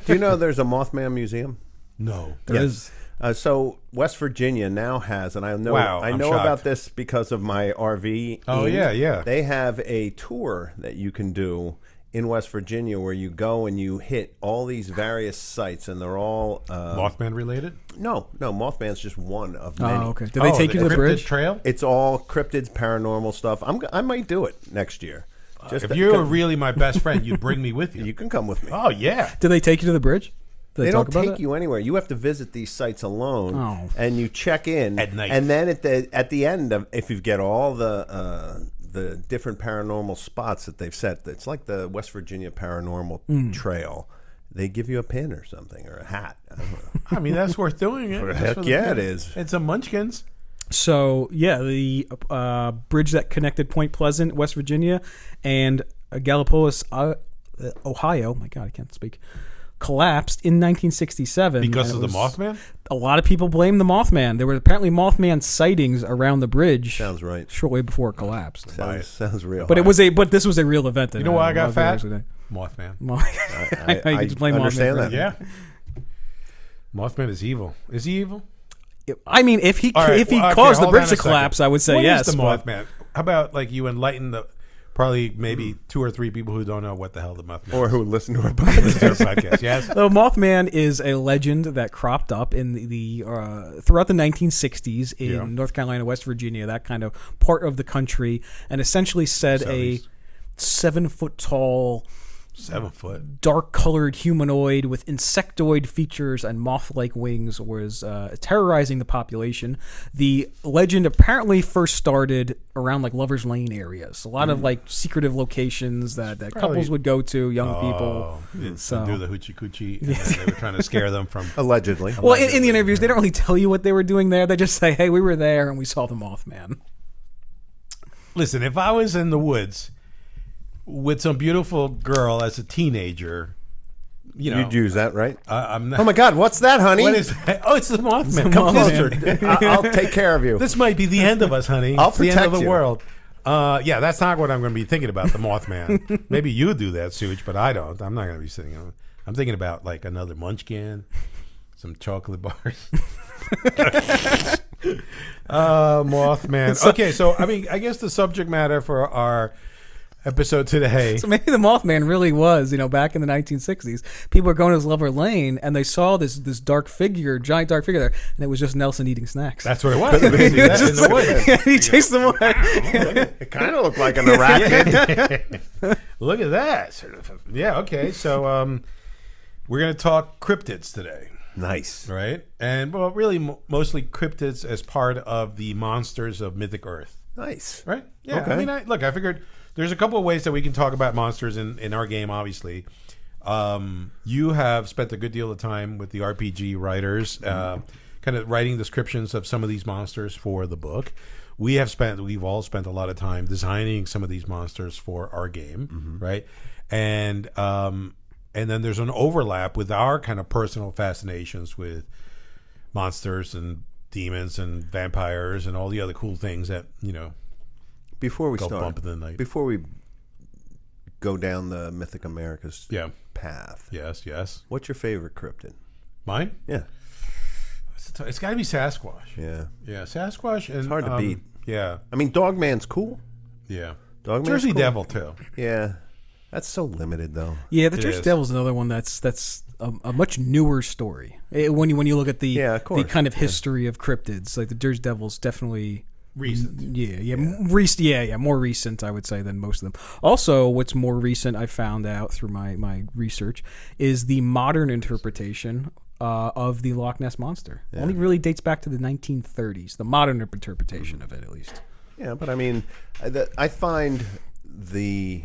Speaker 1: Do you know there's a Mothman museum?
Speaker 2: No.
Speaker 3: There is.
Speaker 1: So West Virginia now has, and I know
Speaker 2: shocked.
Speaker 1: about this because of my RV.
Speaker 2: Oh, yeah.
Speaker 1: They have a tour that you can do in West Virginia where you go and you hit all these various sites, and they're all
Speaker 2: Mothman related.
Speaker 1: No, Mothman's just one of many.
Speaker 3: Oh, okay. Did they take you to the bridge
Speaker 2: trail?
Speaker 1: It's all cryptids, paranormal stuff. I might do it next year.
Speaker 2: If you were really my best friend, you'd bring me with you.
Speaker 1: You can come with me.
Speaker 2: Oh yeah.
Speaker 3: Did they take you to the bridge?
Speaker 1: They don't take you anywhere. You have to visit these sites alone, and you check in
Speaker 2: at night.
Speaker 1: And then at the end of, if you get all the different paranormal spots that they've set, it's like the West Virginia Paranormal Trail. They give you a pin or something, or a hat. I don't know.
Speaker 2: I mean, that's worth doing it.
Speaker 1: Heck yeah, it is.
Speaker 2: It's a Munchkins.
Speaker 3: So the bridge that connected Point Pleasant, West Virginia, and Gallipolis, Ohio. My God, I can't speak. Collapsed in 1967
Speaker 2: because of the Mothman.
Speaker 3: A lot of people blame the Mothman. There were apparently Mothman sightings around the bridge.
Speaker 1: Sounds right.
Speaker 3: Shortly before it collapsed.
Speaker 1: Sounds real.
Speaker 3: But this was a real event.
Speaker 2: You know why I got fat? Mothman.
Speaker 1: I
Speaker 3: just blame
Speaker 1: understand
Speaker 3: Mothman
Speaker 1: that.
Speaker 2: Yeah. Mothman is evil. Is he evil?
Speaker 3: I mean, if he caused the bridge to collapse, I would say
Speaker 2: what
Speaker 3: yes.
Speaker 2: Is the Mothman? How about like you enlighten the maybe 2 or 3 people who don't know what the hell the Mothman is.
Speaker 1: Or who listen to our podcast.
Speaker 2: Yes.
Speaker 3: The Mothman is a legend that cropped up in the throughout the 1960s in North Carolina, West Virginia, that kind of part of the country, and essentially said a 7-foot tall,
Speaker 2: 7-foot,
Speaker 3: dark-colored humanoid with insectoid features and moth-like wings was terrorizing the population. The legend apparently first started around like Lover's Lane areas, a lot of like secretive locations that couples would go to, young people.
Speaker 2: So do the hoochie coochie, and they were trying to scare them from
Speaker 1: allegedly.
Speaker 3: Well, in the interviews, they don't really tell you what they were doing there. They just say, "Hey, we were there and we saw the Mothman."
Speaker 2: Listen, if I was in the woods with some beautiful girl as a teenager,
Speaker 1: you'd use that, right?
Speaker 2: I'm not.
Speaker 1: Oh my God, what's that, honey?
Speaker 2: What is that? Oh, it's the Mothman.
Speaker 1: Come closer. I'll take care of you.
Speaker 2: This might be the end of us, honey.
Speaker 1: I'll
Speaker 2: it's the end of the
Speaker 1: you.
Speaker 2: world. That's not what I'm going to be thinking about, the Mothman. Maybe you do that, Such, but I don't. I'm not going to be sitting on. I'm thinking about like another Munchkin, some chocolate bars. Mothman. Okay, so I guess the subject matter for our episode today.
Speaker 3: So maybe the Mothman really was, back in the 1960s. People were going to Lover Lane and they saw this dark figure, giant dark figure there, and it was just Nelson eating snacks.
Speaker 2: That's what it was. In the woods.
Speaker 3: He chased them away.
Speaker 1: It kind of looked like an arachnid.
Speaker 2: Look at that. Yeah. Okay. So we're going to talk cryptids today.
Speaker 1: Nice.
Speaker 2: Right? And really mostly cryptids as part of the monsters of Mythic Earth.
Speaker 1: Nice.
Speaker 2: Right? Yeah.
Speaker 1: Okay.
Speaker 2: I mean, I figured there's a couple of ways that we can talk about monsters in our game, obviously. You have spent a good deal of time with the RPG writers, kind of writing descriptions of some of these monsters for the book. We've all spent a lot of time designing some of these monsters for our game, right? And then there's an overlap with our kind of personal fascinations with monsters and demons and vampires and all the other cool things that,
Speaker 1: Before we
Speaker 2: go
Speaker 1: start,
Speaker 2: bump in the night.
Speaker 1: Before we go down the Mythic Americas path.
Speaker 2: Yes.
Speaker 1: What's your favorite cryptid?
Speaker 2: Mine?
Speaker 1: Yeah.
Speaker 2: It's got to be Sasquatch.
Speaker 1: Yeah.
Speaker 2: Yeah, Sasquatch. And,
Speaker 1: it's hard to beat.
Speaker 2: Yeah.
Speaker 1: I mean, Dogman's cool.
Speaker 2: Yeah.
Speaker 1: Dogman's
Speaker 2: Jersey
Speaker 1: cool.
Speaker 2: Devil, too.
Speaker 1: Yeah. That's so limited, though.
Speaker 3: Yeah, the
Speaker 2: It
Speaker 3: Jersey
Speaker 2: is.
Speaker 3: Devil is another one that's a much newer story. When you look at the
Speaker 1: of course.
Speaker 3: the kind of history of cryptids, like the Jersey Devil's definitely
Speaker 2: Recent.
Speaker 3: more recent, I would say, than most of them. Also, what's more recent, I found out through my research, is the modern interpretation of the Loch Ness Monster. Only really dates back to the 1930s, the modern interpretation of it, at least.
Speaker 1: Yeah, but I mean, I find the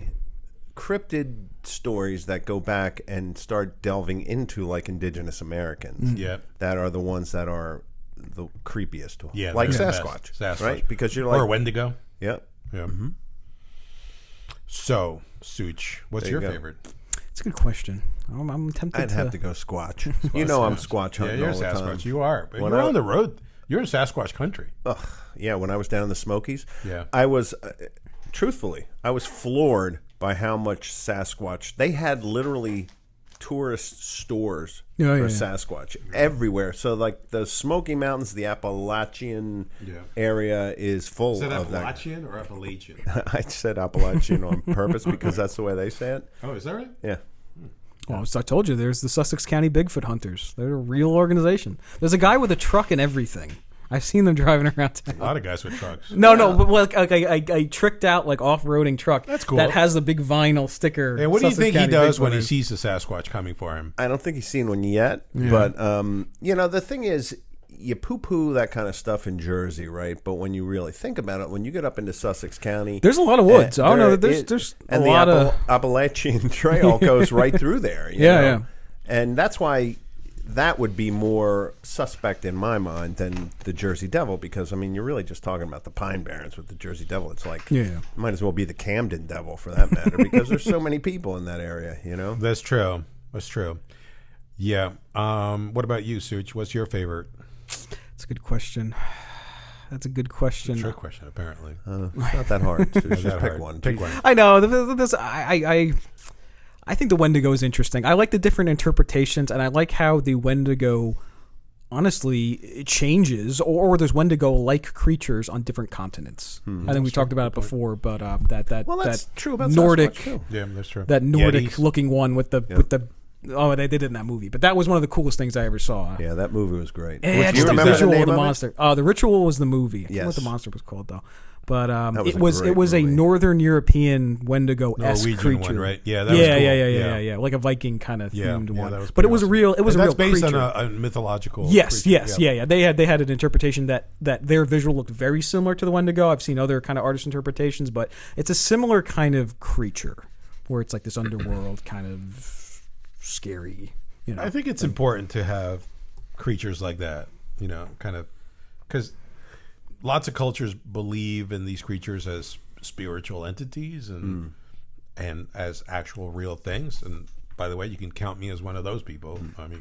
Speaker 1: cryptid stories that go back and start delving into like indigenous Americans
Speaker 2: Yeah.
Speaker 1: that are the ones that are the creepiest.
Speaker 2: Yeah,
Speaker 1: like
Speaker 2: they're the
Speaker 1: Sasquatch,
Speaker 2: best. Sasquatch.
Speaker 1: right? Because you're like,
Speaker 2: Or Wendigo.
Speaker 1: yeah,
Speaker 2: Yeah. So, Such, what's
Speaker 1: There
Speaker 2: your
Speaker 1: you go.
Speaker 2: favorite?
Speaker 3: It's a good question. I'm tempted
Speaker 1: I'd
Speaker 3: to.
Speaker 1: have to go Squatch. You know, I'm Squatch
Speaker 2: Yeah,
Speaker 1: hunting
Speaker 2: you're
Speaker 1: all the
Speaker 2: Sasquatch.
Speaker 1: time.
Speaker 2: You are. But
Speaker 1: When
Speaker 2: you're
Speaker 1: I-
Speaker 2: on the road. You're in Sasquatch country.
Speaker 1: Ugh, yeah, when I was down in the Smokies,
Speaker 2: Yeah.
Speaker 1: I was, truthfully, I was floored by how much Sasquatch. They had literally tourist stores
Speaker 3: Yeah,
Speaker 1: for
Speaker 3: yeah, yeah.
Speaker 1: Sasquatch everywhere. So, like the Smoky Mountains, the Appalachian area is full
Speaker 2: Is that
Speaker 1: of that.
Speaker 2: Appalachian or Appalachian?
Speaker 1: I said Appalachian on purpose because that's the way they say it.
Speaker 2: Oh, is that right?
Speaker 1: Yeah.
Speaker 3: Well, so I told you, there's the Sussex County Bigfoot Hunters. They're a real organization. There's a guy with a truck and everything. I've seen them driving around town.
Speaker 2: A lot of guys with trucks.
Speaker 3: No, but like I tricked out like off-roading truck.
Speaker 2: That's cool.
Speaker 3: That has the big vinyl sticker.
Speaker 2: And what do you
Speaker 3: Sussex
Speaker 2: think he
Speaker 3: County
Speaker 2: does when he
Speaker 3: Bigfooters.
Speaker 2: sees the Sasquatch coming for him?
Speaker 1: I don't think he's seen one yet, but you know, the thing is, you poo-poo that kind of stuff in Jersey, right? But when you really think about it, when you get up into Sussex County,
Speaker 3: There's a lot of woods. Oh no,
Speaker 1: there
Speaker 3: there's
Speaker 1: and
Speaker 3: a
Speaker 1: the
Speaker 3: lot of
Speaker 1: Appalachian Trail goes right through there. You
Speaker 3: Yeah,
Speaker 1: know?
Speaker 3: yeah.
Speaker 1: And that's why that would be more suspect in my mind than the Jersey Devil, because I mean, you're really just talking about the Pine Barrens with the Jersey Devil. It's like,
Speaker 3: Yeah.
Speaker 1: might as well be the Camden Devil for that matter, because there's so many people in that area. You know,
Speaker 2: That's true. That's true. Yeah. What about you, Such? What's your favorite?
Speaker 3: That's a good question. That's a good question.
Speaker 2: Trick question, apparently.
Speaker 1: it's not that hard. So just
Speaker 2: That
Speaker 1: pick
Speaker 2: hard.
Speaker 1: one.
Speaker 2: Pick one.
Speaker 3: I know. I think the Wendigo is interesting. I like the different interpretations, and I like how the Wendigo, honestly, it changes, or there's Wendigo-like creatures on different continents. I think we talked about it before, but
Speaker 1: Well, that's
Speaker 3: that
Speaker 1: true about
Speaker 3: Nordic,
Speaker 1: Sasquatch, too.
Speaker 2: Yeah, that's true.
Speaker 3: that
Speaker 2: Yetis.
Speaker 3: Nordic-looking one with the. Oh, they did it in that movie, but that was one of the coolest things I ever saw.
Speaker 1: Yeah, that movie was great.
Speaker 3: Yeah,
Speaker 1: Do
Speaker 3: just the
Speaker 1: remember
Speaker 3: visual
Speaker 1: name
Speaker 3: of the
Speaker 1: it?
Speaker 3: monster. The Ritual was the movie. I forget what the
Speaker 1: Yes.
Speaker 3: monster was called though. But
Speaker 1: was
Speaker 3: it
Speaker 1: a
Speaker 3: was
Speaker 1: great
Speaker 3: a
Speaker 1: movie.
Speaker 3: Northern European Wendigo-esque
Speaker 2: Norwegian
Speaker 3: creature,
Speaker 2: one, right? Yeah, that was cool.
Speaker 3: Yeah, like a Viking kind of themed one.
Speaker 2: that was
Speaker 3: But it
Speaker 2: pretty
Speaker 3: was
Speaker 2: awesome.
Speaker 3: a real. It was
Speaker 2: And
Speaker 3: a
Speaker 2: that's
Speaker 3: real
Speaker 2: based
Speaker 3: creature.
Speaker 2: on a mythological.
Speaker 3: Yes,
Speaker 2: creature.
Speaker 3: yes, yeah. They had an interpretation that their visual looked very similar to the Wendigo. I've seen other kind of artist interpretations, but it's a similar kind of creature where it's like this underworld kind of scary. You know,
Speaker 2: I think it's important to have creatures like that, you know, kind of, because lots of cultures believe in these creatures as spiritual entities and as actual real things. And by the way, you can count me as one of those people. I mean,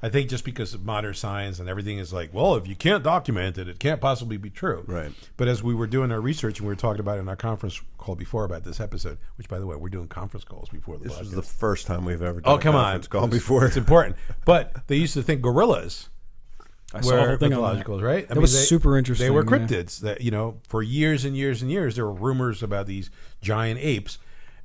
Speaker 2: I think just because of modern science and everything is like, well, if you can't document it, it can't possibly be true.
Speaker 1: Right.
Speaker 2: But as we were doing our research and we were talking about it in our conference call before about this episode, which by the way, we're doing conference calls before the
Speaker 1: This
Speaker 2: podcast.
Speaker 1: was the first time we've ever done
Speaker 2: Oh, come
Speaker 1: a
Speaker 2: on.
Speaker 1: conference call before.
Speaker 2: It's important. But they used to think gorillas
Speaker 3: I saw a whole
Speaker 2: were
Speaker 3: thing on that.
Speaker 2: mythologicals, right? I
Speaker 3: That was super interesting,
Speaker 2: They were
Speaker 3: yeah.
Speaker 2: cryptids that, you know, for years and years and years, there were rumors about these giant apes.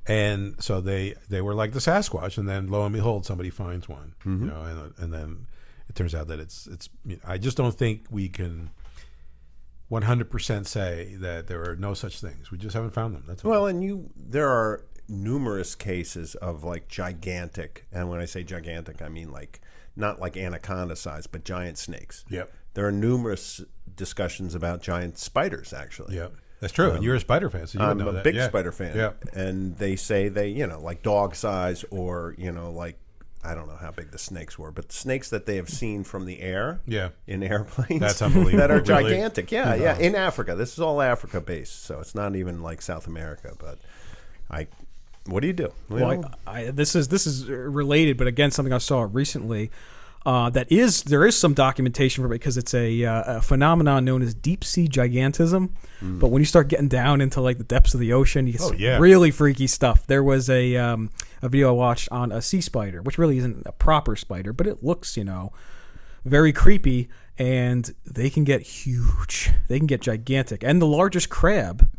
Speaker 2: And so they were like the Sasquatch. And then lo and behold, somebody finds one, you know, and then it turns out that it's you know, I just don't think we can 100% say that there are no such things. We just haven't found them. That's all.
Speaker 1: Well, and there are numerous cases of like gigantic, and when I say gigantic, I mean like not like anaconda size, but giant snakes.
Speaker 2: Yep.
Speaker 1: There are numerous discussions about giant spiders, actually.
Speaker 2: Yeah, that's true. And you're a spider fan, so you would
Speaker 1: I'm
Speaker 2: know
Speaker 1: a
Speaker 2: that.
Speaker 1: big
Speaker 2: Yeah.
Speaker 1: spider fan.
Speaker 2: Yeah.
Speaker 1: And they say they, you know, like dog size or, you know, like, I don't know how big the snakes were, but snakes that they have seen from the air
Speaker 2: Yeah.
Speaker 1: in airplanes.
Speaker 2: That's unbelievable.
Speaker 1: That are
Speaker 2: Really?
Speaker 1: gigantic. Yeah, yeah. In Africa. This is all Africa based, so it's not even like South America. But what do you do?
Speaker 3: Well, this is related, but again, something I saw recently. There is some documentation for it because it's a phenomenon known as deep sea gigantism. But when you start getting down into like the depths of the ocean, you get some really freaky stuff. There was a video I watched on a sea spider, which really isn't a proper spider, but it looks, you know, very creepy. And they can get huge. They can get gigantic. And the largest crab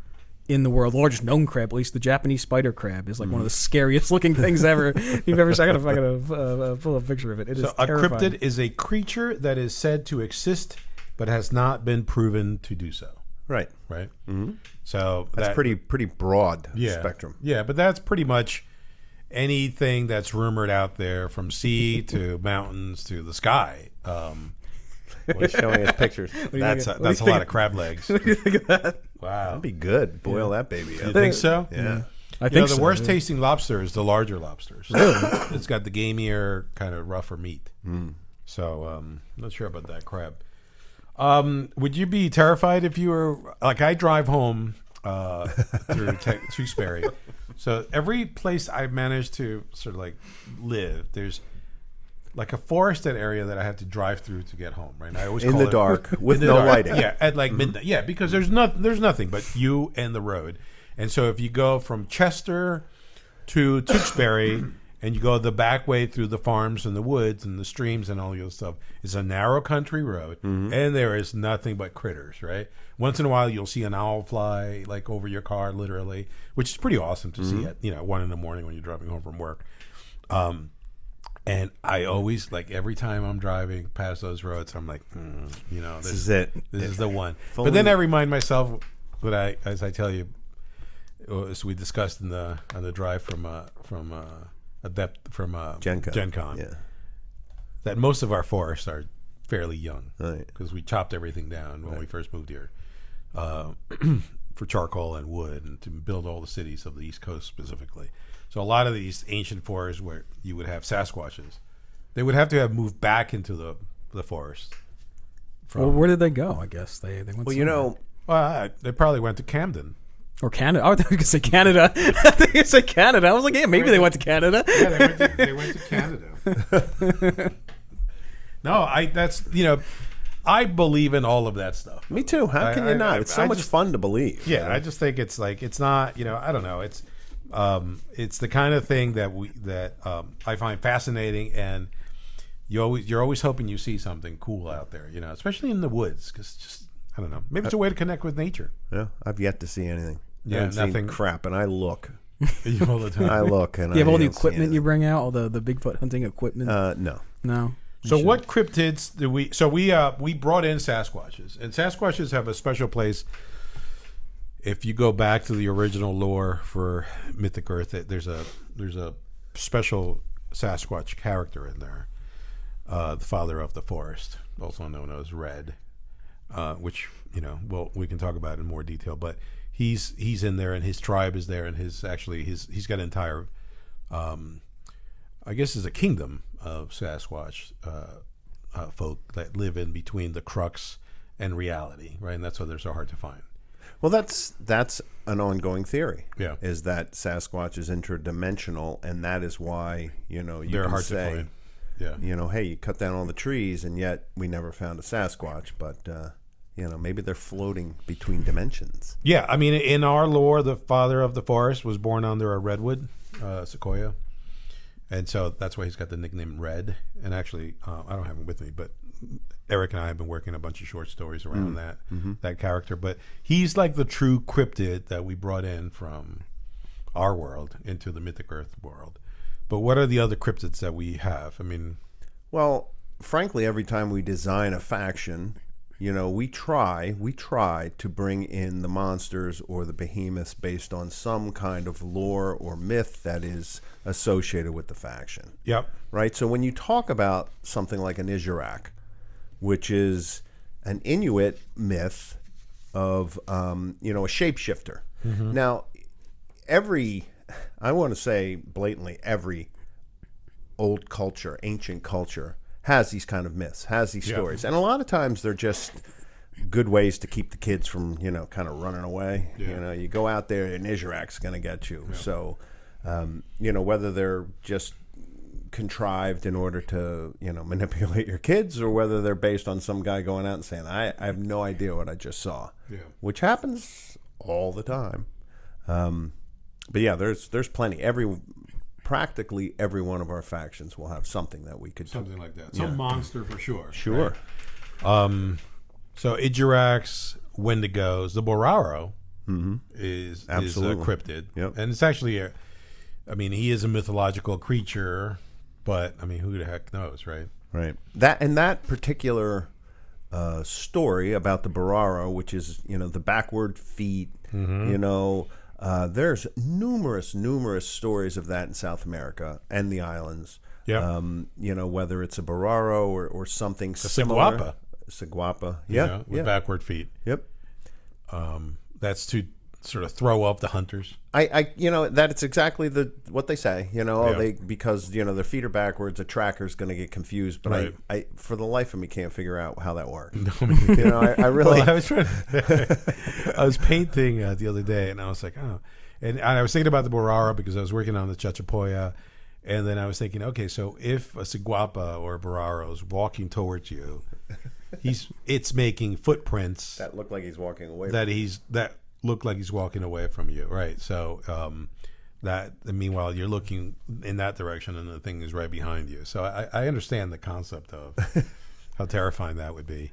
Speaker 3: in the world, the largest known crab, at least the Japanese spider crab, is like one of the scariest looking things ever you've ever seen. I gotta pull a picture of it. It is
Speaker 2: a
Speaker 3: terrifying.
Speaker 2: cryptid is a creature that is said to exist but has not been proven to do so.
Speaker 1: Right.
Speaker 2: Right. Mm-hmm. So
Speaker 1: that's pretty broad spectrum.
Speaker 2: Yeah, but that's pretty much anything that's rumored out there, from sea to mountains to the sky.
Speaker 1: He's showing us pictures.
Speaker 2: That's a lot of crab legs.
Speaker 3: What do you think of that?
Speaker 2: Wow,
Speaker 1: that'd be good. Boil that baby up.
Speaker 2: You think so?
Speaker 1: Yeah.
Speaker 3: I think
Speaker 2: the
Speaker 3: so,
Speaker 2: worst tasting lobster is the larger lobsters. It's got the gamier, kind of rougher meat. So I'm not sure about that crab. Would you be terrified if you were like, I drive home through Tewksbury, so every place I managed to sort of like live, there's like a forested area that I have to drive through to get home. Right, I always
Speaker 1: in
Speaker 2: call
Speaker 1: the
Speaker 2: it,
Speaker 1: dark with no lighting.
Speaker 2: Yeah, at like midnight. Yeah, because there's nothing but you and the road. And so if you go from Chester to Tewksbury and you go the back way through the farms and the woods and the streams and all the other stuff, it's a narrow country road, and there is nothing but critters, right? Once in a while you'll see an owl fly like over your car, literally, which is pretty awesome to see at 1 a.m. when you're driving home from work. And I always, like, every time I'm driving past those roads, I'm like, this
Speaker 1: is it.
Speaker 2: This is the one.
Speaker 1: Fully.
Speaker 2: But then I remind myself, as I tell you, as we discussed on the drive from Gen Con, that most of our forests are fairly young, because we chopped everything down when we first moved here for charcoal and wood, and to build all the cities of the East Coast specifically. So a lot of these ancient forests where you would have Sasquatches, they would have to have moved back into the forest.
Speaker 3: Well, where did they go? I guess they went.
Speaker 2: Well, they probably went to Camden.
Speaker 3: Or Canada. I thought you were going to say Canada. I think you said Canada. I was like, yeah, maybe they went to Canada.
Speaker 2: Yeah, they went to Canada. No, I believe in all of that stuff.
Speaker 1: Me too. How can you not? It's so much fun to believe.
Speaker 2: Yeah, I just think it's like, it's not, I don't know. It's the kind of thing that I find fascinating, and you're always hoping you see something cool out there, especially in the woods, because just, I don't know. Maybe it's a way to connect with nature.
Speaker 1: Yeah, I've yet to see anything.
Speaker 2: Yeah, nothing.
Speaker 1: Crap, and I look.
Speaker 2: All the time.
Speaker 1: I look, and
Speaker 3: you have all the equipment you bring out, all the Bigfoot hunting equipment.
Speaker 1: No.
Speaker 2: So what cryptids do we? So we brought in Sasquatches, and Sasquatches have a special place. If you go back to the original lore for Mythic Earth, there's a special Sasquatch character in there, the Father of the Forest, also known as Red. Which we can talk about in more detail, but he's in there, and his tribe is there, and he's got an entire, I guess, is a kingdom of Sasquatch folk that live in between the crux and reality, right? And that's why they're so hard to find.
Speaker 1: Well, that's an ongoing theory.
Speaker 2: Yeah,
Speaker 1: is that Sasquatch is interdimensional, and that is why
Speaker 2: they're hard to find. Yeah,
Speaker 1: hey, you cut down all the trees, and yet we never found a Sasquatch, but. Maybe they're floating between dimensions.
Speaker 2: Yeah, I mean, in our lore, the Father of the Forest was born under a redwood, sequoia, and so that's why he's got the nickname Red. And actually, I don't have him with me, but Eric and I have been working a bunch of short stories around that character. But he's like the true cryptid that we brought in from our world into the Mythic Earth world. But what are the other cryptids that we have? I mean,
Speaker 1: well, frankly, every time we design a faction, we try to bring in the monsters or the behemoths based on some kind of lore or myth that is associated with the faction.
Speaker 2: Yep.
Speaker 1: Right? So when you talk about something like an Izurak, which is an Inuit myth of, a shapeshifter. Mm-hmm. Now, I want to say blatantly, every old culture, ancient culture, has these kind of myths, has these stories. And a lot of times they're just good ways to keep the kids from, kind of running away.
Speaker 2: Yeah.
Speaker 1: You go out there and Izurak's going to get you. Yeah. So, whether they're just contrived in order to, manipulate your kids, or whether they're based on some guy going out and saying, I have no idea what I just saw, which happens all the time. But yeah, there's plenty. Practically every one of our factions will have something that we could
Speaker 2: something like that. Some monster for sure.
Speaker 1: Sure.
Speaker 2: Right? So Idurax, Wendigos, the Boraro, is a
Speaker 1: Absolutely.
Speaker 2: cryptid.
Speaker 1: Yep.
Speaker 2: And it's actually he is a mythological creature, but I mean, who the heck knows, right?
Speaker 1: Right. That particular story about the Bararo, which is the backward feet. There's numerous stories of that in South America and the islands.
Speaker 2: Yeah.
Speaker 1: Whether it's a Bararo or something similar. Saguapa. Yeah.
Speaker 2: With backward feet.
Speaker 1: Yep.
Speaker 2: That's to sort of throw up the hunters.
Speaker 1: That it's exactly what they say.
Speaker 2: Yeah.
Speaker 1: Because their feet are backwards, a tracker's going to get confused. But
Speaker 2: Right.
Speaker 1: I for the life of me can't figure out how that works.
Speaker 2: No,
Speaker 1: I really.
Speaker 2: Well, I was painting the other day, and I was like, oh, and I was thinking about the Bararo because I was working on the Chachapoya, and then I was thinking, okay, so if a Saguapa or a Bararo is walking towards you, it's making footprints
Speaker 1: that look like he's walking away.
Speaker 2: that look like he's walking away from you, right? So meanwhile you're looking in that direction, and the thing is right behind you. So I understand the concept of how terrifying that would be.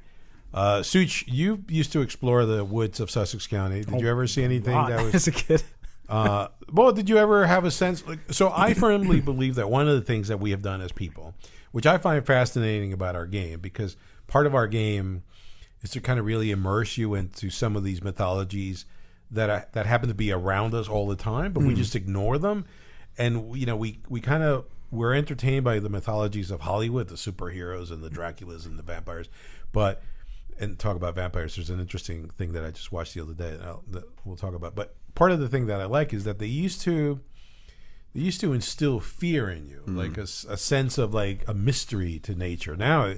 Speaker 2: Such, you used to explore the woods of Sussex County. Did you ever see anything that was
Speaker 3: as a kid?
Speaker 2: well, did you ever have a sense? So I firmly believe that one of the things that we have done as people, which I find fascinating about our game, because part of our game is to kind of really immerse you into some of these mythologies that happen to be around us all the time, but we just ignore them. And we're entertained by the mythologies of Hollywood, the superheroes and the Draculas and the vampires. And talk about vampires, there's an interesting thing that I just watched the other day that we'll talk about. But part of the thing that I like is that they used to instill fear in you, like a sense of like a mystery to nature. Now,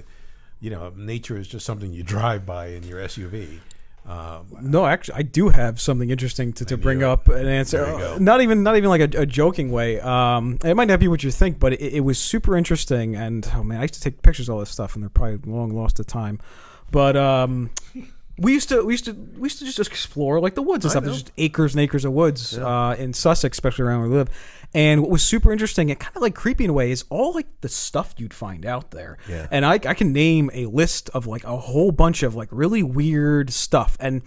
Speaker 2: nature is just something you drive by in your SUV.
Speaker 3: No, actually, I do have something interesting to bring up and answer. Not even like a joking way. It might not be what you think, but it was super interesting. And oh man, I used to take pictures of all this stuff, and they're probably long lost to time. But we used to just explore like the woods and stuff. There's just acres and acres of woods in Sussex, especially around where we live. And what was super interesting and kind of like creepy in a way is all like the stuff you'd find out there.
Speaker 1: Yeah.
Speaker 3: And I can name a list of like a whole bunch of like really weird stuff. And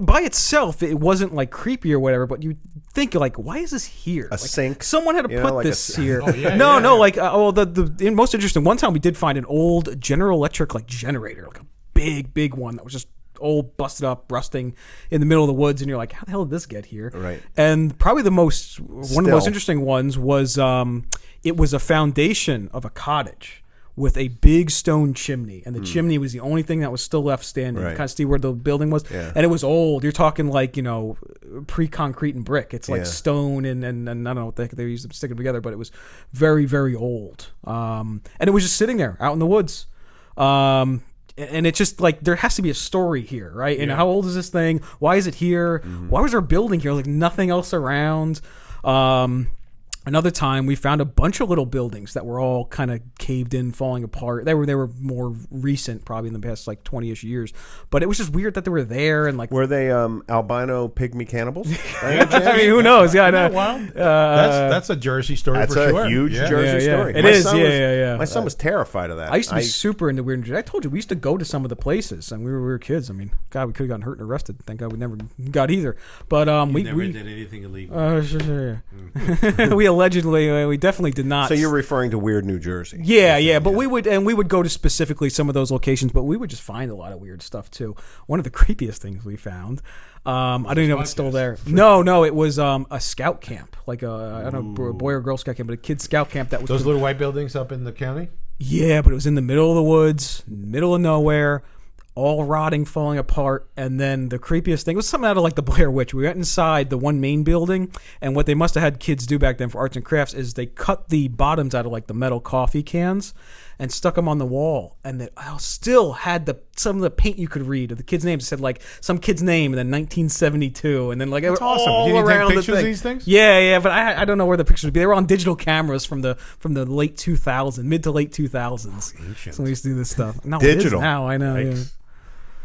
Speaker 3: by itself, it wasn't like creepy or whatever, but you think like, why is this here?
Speaker 1: A sink?
Speaker 3: Someone had to put
Speaker 1: like
Speaker 3: this here.
Speaker 2: Oh, yeah,
Speaker 3: no,
Speaker 2: yeah.
Speaker 3: like the most interesting one time we did find an old General Electric like generator, like a big one that was just old, busted up, rusting in the middle of the woods, and you're like, how the hell did this get here?
Speaker 1: Right.
Speaker 3: And probably one of the most interesting ones was it was a foundation of a cottage with a big stone chimney, and the chimney was the only thing that was still left standing.
Speaker 1: Right.
Speaker 3: You kind of see where the building was, and it was old. You're talking like pre-concrete and brick. It's like stone and I don't know what the heck they used to stick them together, but it was very, very old. And it was just sitting there out in the woods. And it's just like there has to be a story here, right? And how old is this thing? Why is it here? Why was there a building here? Like nothing else around. Another time we found a bunch of little buildings that were all kind of caved in, falling apart. They were more recent, probably in the past like 20-ish years. But it was just weird that they were there and like
Speaker 1: were they albino pygmy cannibals?
Speaker 3: I mean, who knows? Yeah, I know.
Speaker 2: Wild? That's a Jersey story
Speaker 1: That's
Speaker 2: for
Speaker 1: a
Speaker 2: sure.
Speaker 1: huge Jersey story.
Speaker 3: It is. Yeah.
Speaker 1: My son was terrified of that.
Speaker 3: I used to be super into weird. I told you we used to go to some of the places, and we were kids. I mean, God, we could have gotten hurt and arrested. Thank God we never got either. But we
Speaker 2: never did anything illegal.
Speaker 3: Sure. We allegedly. We definitely did not.
Speaker 1: So you're referring to weird New Jersey?
Speaker 3: Yeah. But we would go to specifically some of those locations, but we would just find a lot of weird stuff too. One of the creepiest things we found. I don't even know if it's still there. No, it was a scout camp, like I don't know, a boy or girl scout camp, but a kid scout camp that was
Speaker 2: Those little white buildings up in the county.
Speaker 3: Yeah, but it was in the middle of the woods, middle of nowhere. All rotting, falling apart, and then the creepiest thing was something out of like the Blair Witch. We went inside the one main building, and what they must have had kids do back then for arts and crafts is they cut the bottoms out of like the metal coffee cans and stuck them on the wall, and they still had some of the paint you could read of the kids' names. It said like some kid's name, and then 1972, and then like
Speaker 2: That's awesome.
Speaker 3: all
Speaker 2: Did you
Speaker 3: around
Speaker 2: take pictures
Speaker 3: the
Speaker 2: of
Speaker 3: thing.
Speaker 2: these things?
Speaker 3: Yeah, but I don't know where the pictures would be. They were on digital cameras from the late 2000s, mid to late 2000s. So we used to do this stuff. No,
Speaker 1: Digital.
Speaker 3: it is now. I know. Yeah.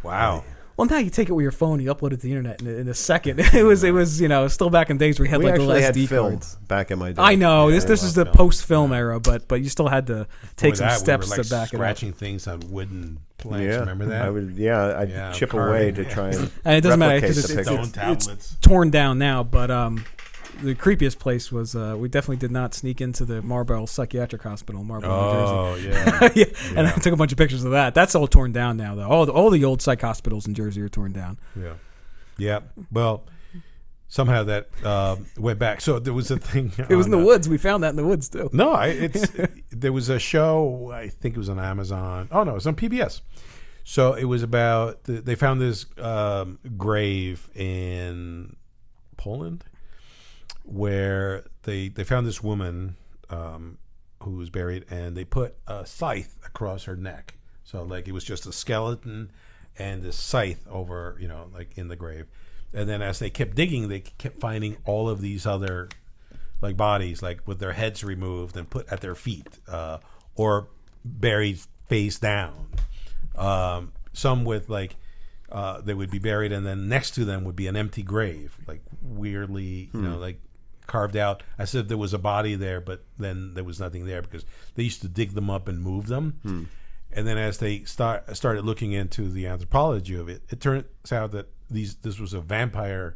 Speaker 2: Wow.
Speaker 3: Well, now you take it with your phone, you upload it to the internet in a second. It was still back in days where you had
Speaker 1: We
Speaker 3: like the
Speaker 1: actually had
Speaker 3: SD
Speaker 1: film
Speaker 3: cards.
Speaker 1: back in my day.
Speaker 3: I know this is the
Speaker 2: film.
Speaker 3: post-film era, but you still had to take some
Speaker 2: Before that,
Speaker 3: steps
Speaker 2: we were, like,
Speaker 3: to back it up.
Speaker 2: scratching things on wooden planks.
Speaker 1: Yeah,
Speaker 2: Remember that?
Speaker 1: I'd chip away to try and
Speaker 3: And it doesn't matter
Speaker 1: replicate
Speaker 3: because
Speaker 1: the picture.
Speaker 2: Stone tablets.
Speaker 3: torn down now. But the creepiest place was we definitely did not sneak into the Marlborough Psychiatric Hospital, in Marlborough, New Jersey.
Speaker 2: Oh, yeah.
Speaker 3: And I took a bunch of pictures of that. That's all torn down now, though. All the old psych hospitals in Jersey are torn down.
Speaker 2: Yeah. Yeah. Well, somehow that went back. So there was a thing.
Speaker 3: It was in the woods. We found that in the woods too.
Speaker 2: No, there was a show. I think it was on Amazon. Oh no, it was on PBS. So it was about they found this grave in Poland where they found this woman who was buried, and they put a scythe across her neck. So like it was just a skeleton and this scythe over, like in the grave. And then as they kept digging, they kept finding all of these other like bodies, like with their heads removed and put at their feet, or buried face down. Some with like they would be buried, and then next to them would be an empty grave, like weirdly, like carved out as if there was a body there, but then there was nothing there because they used to dig them up and move them. And then as they started looking into the anthropology of it, it turns out that this was a vampire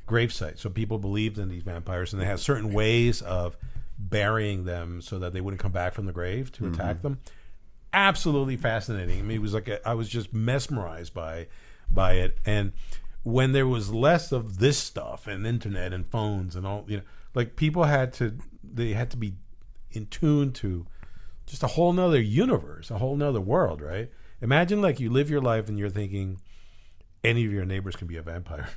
Speaker 2: gravesite. So people believed in these vampires, and they had certain ways of burying them so that they wouldn't come back from the grave to attack them. Absolutely fascinating. I mean, it was like I was just mesmerized by it. And when there was less of this stuff and internet and phones and all, like people had to be in tune to just a whole nother universe, a whole nother world, right? Imagine like you live your life and you're thinking any of your neighbors can be a vampire.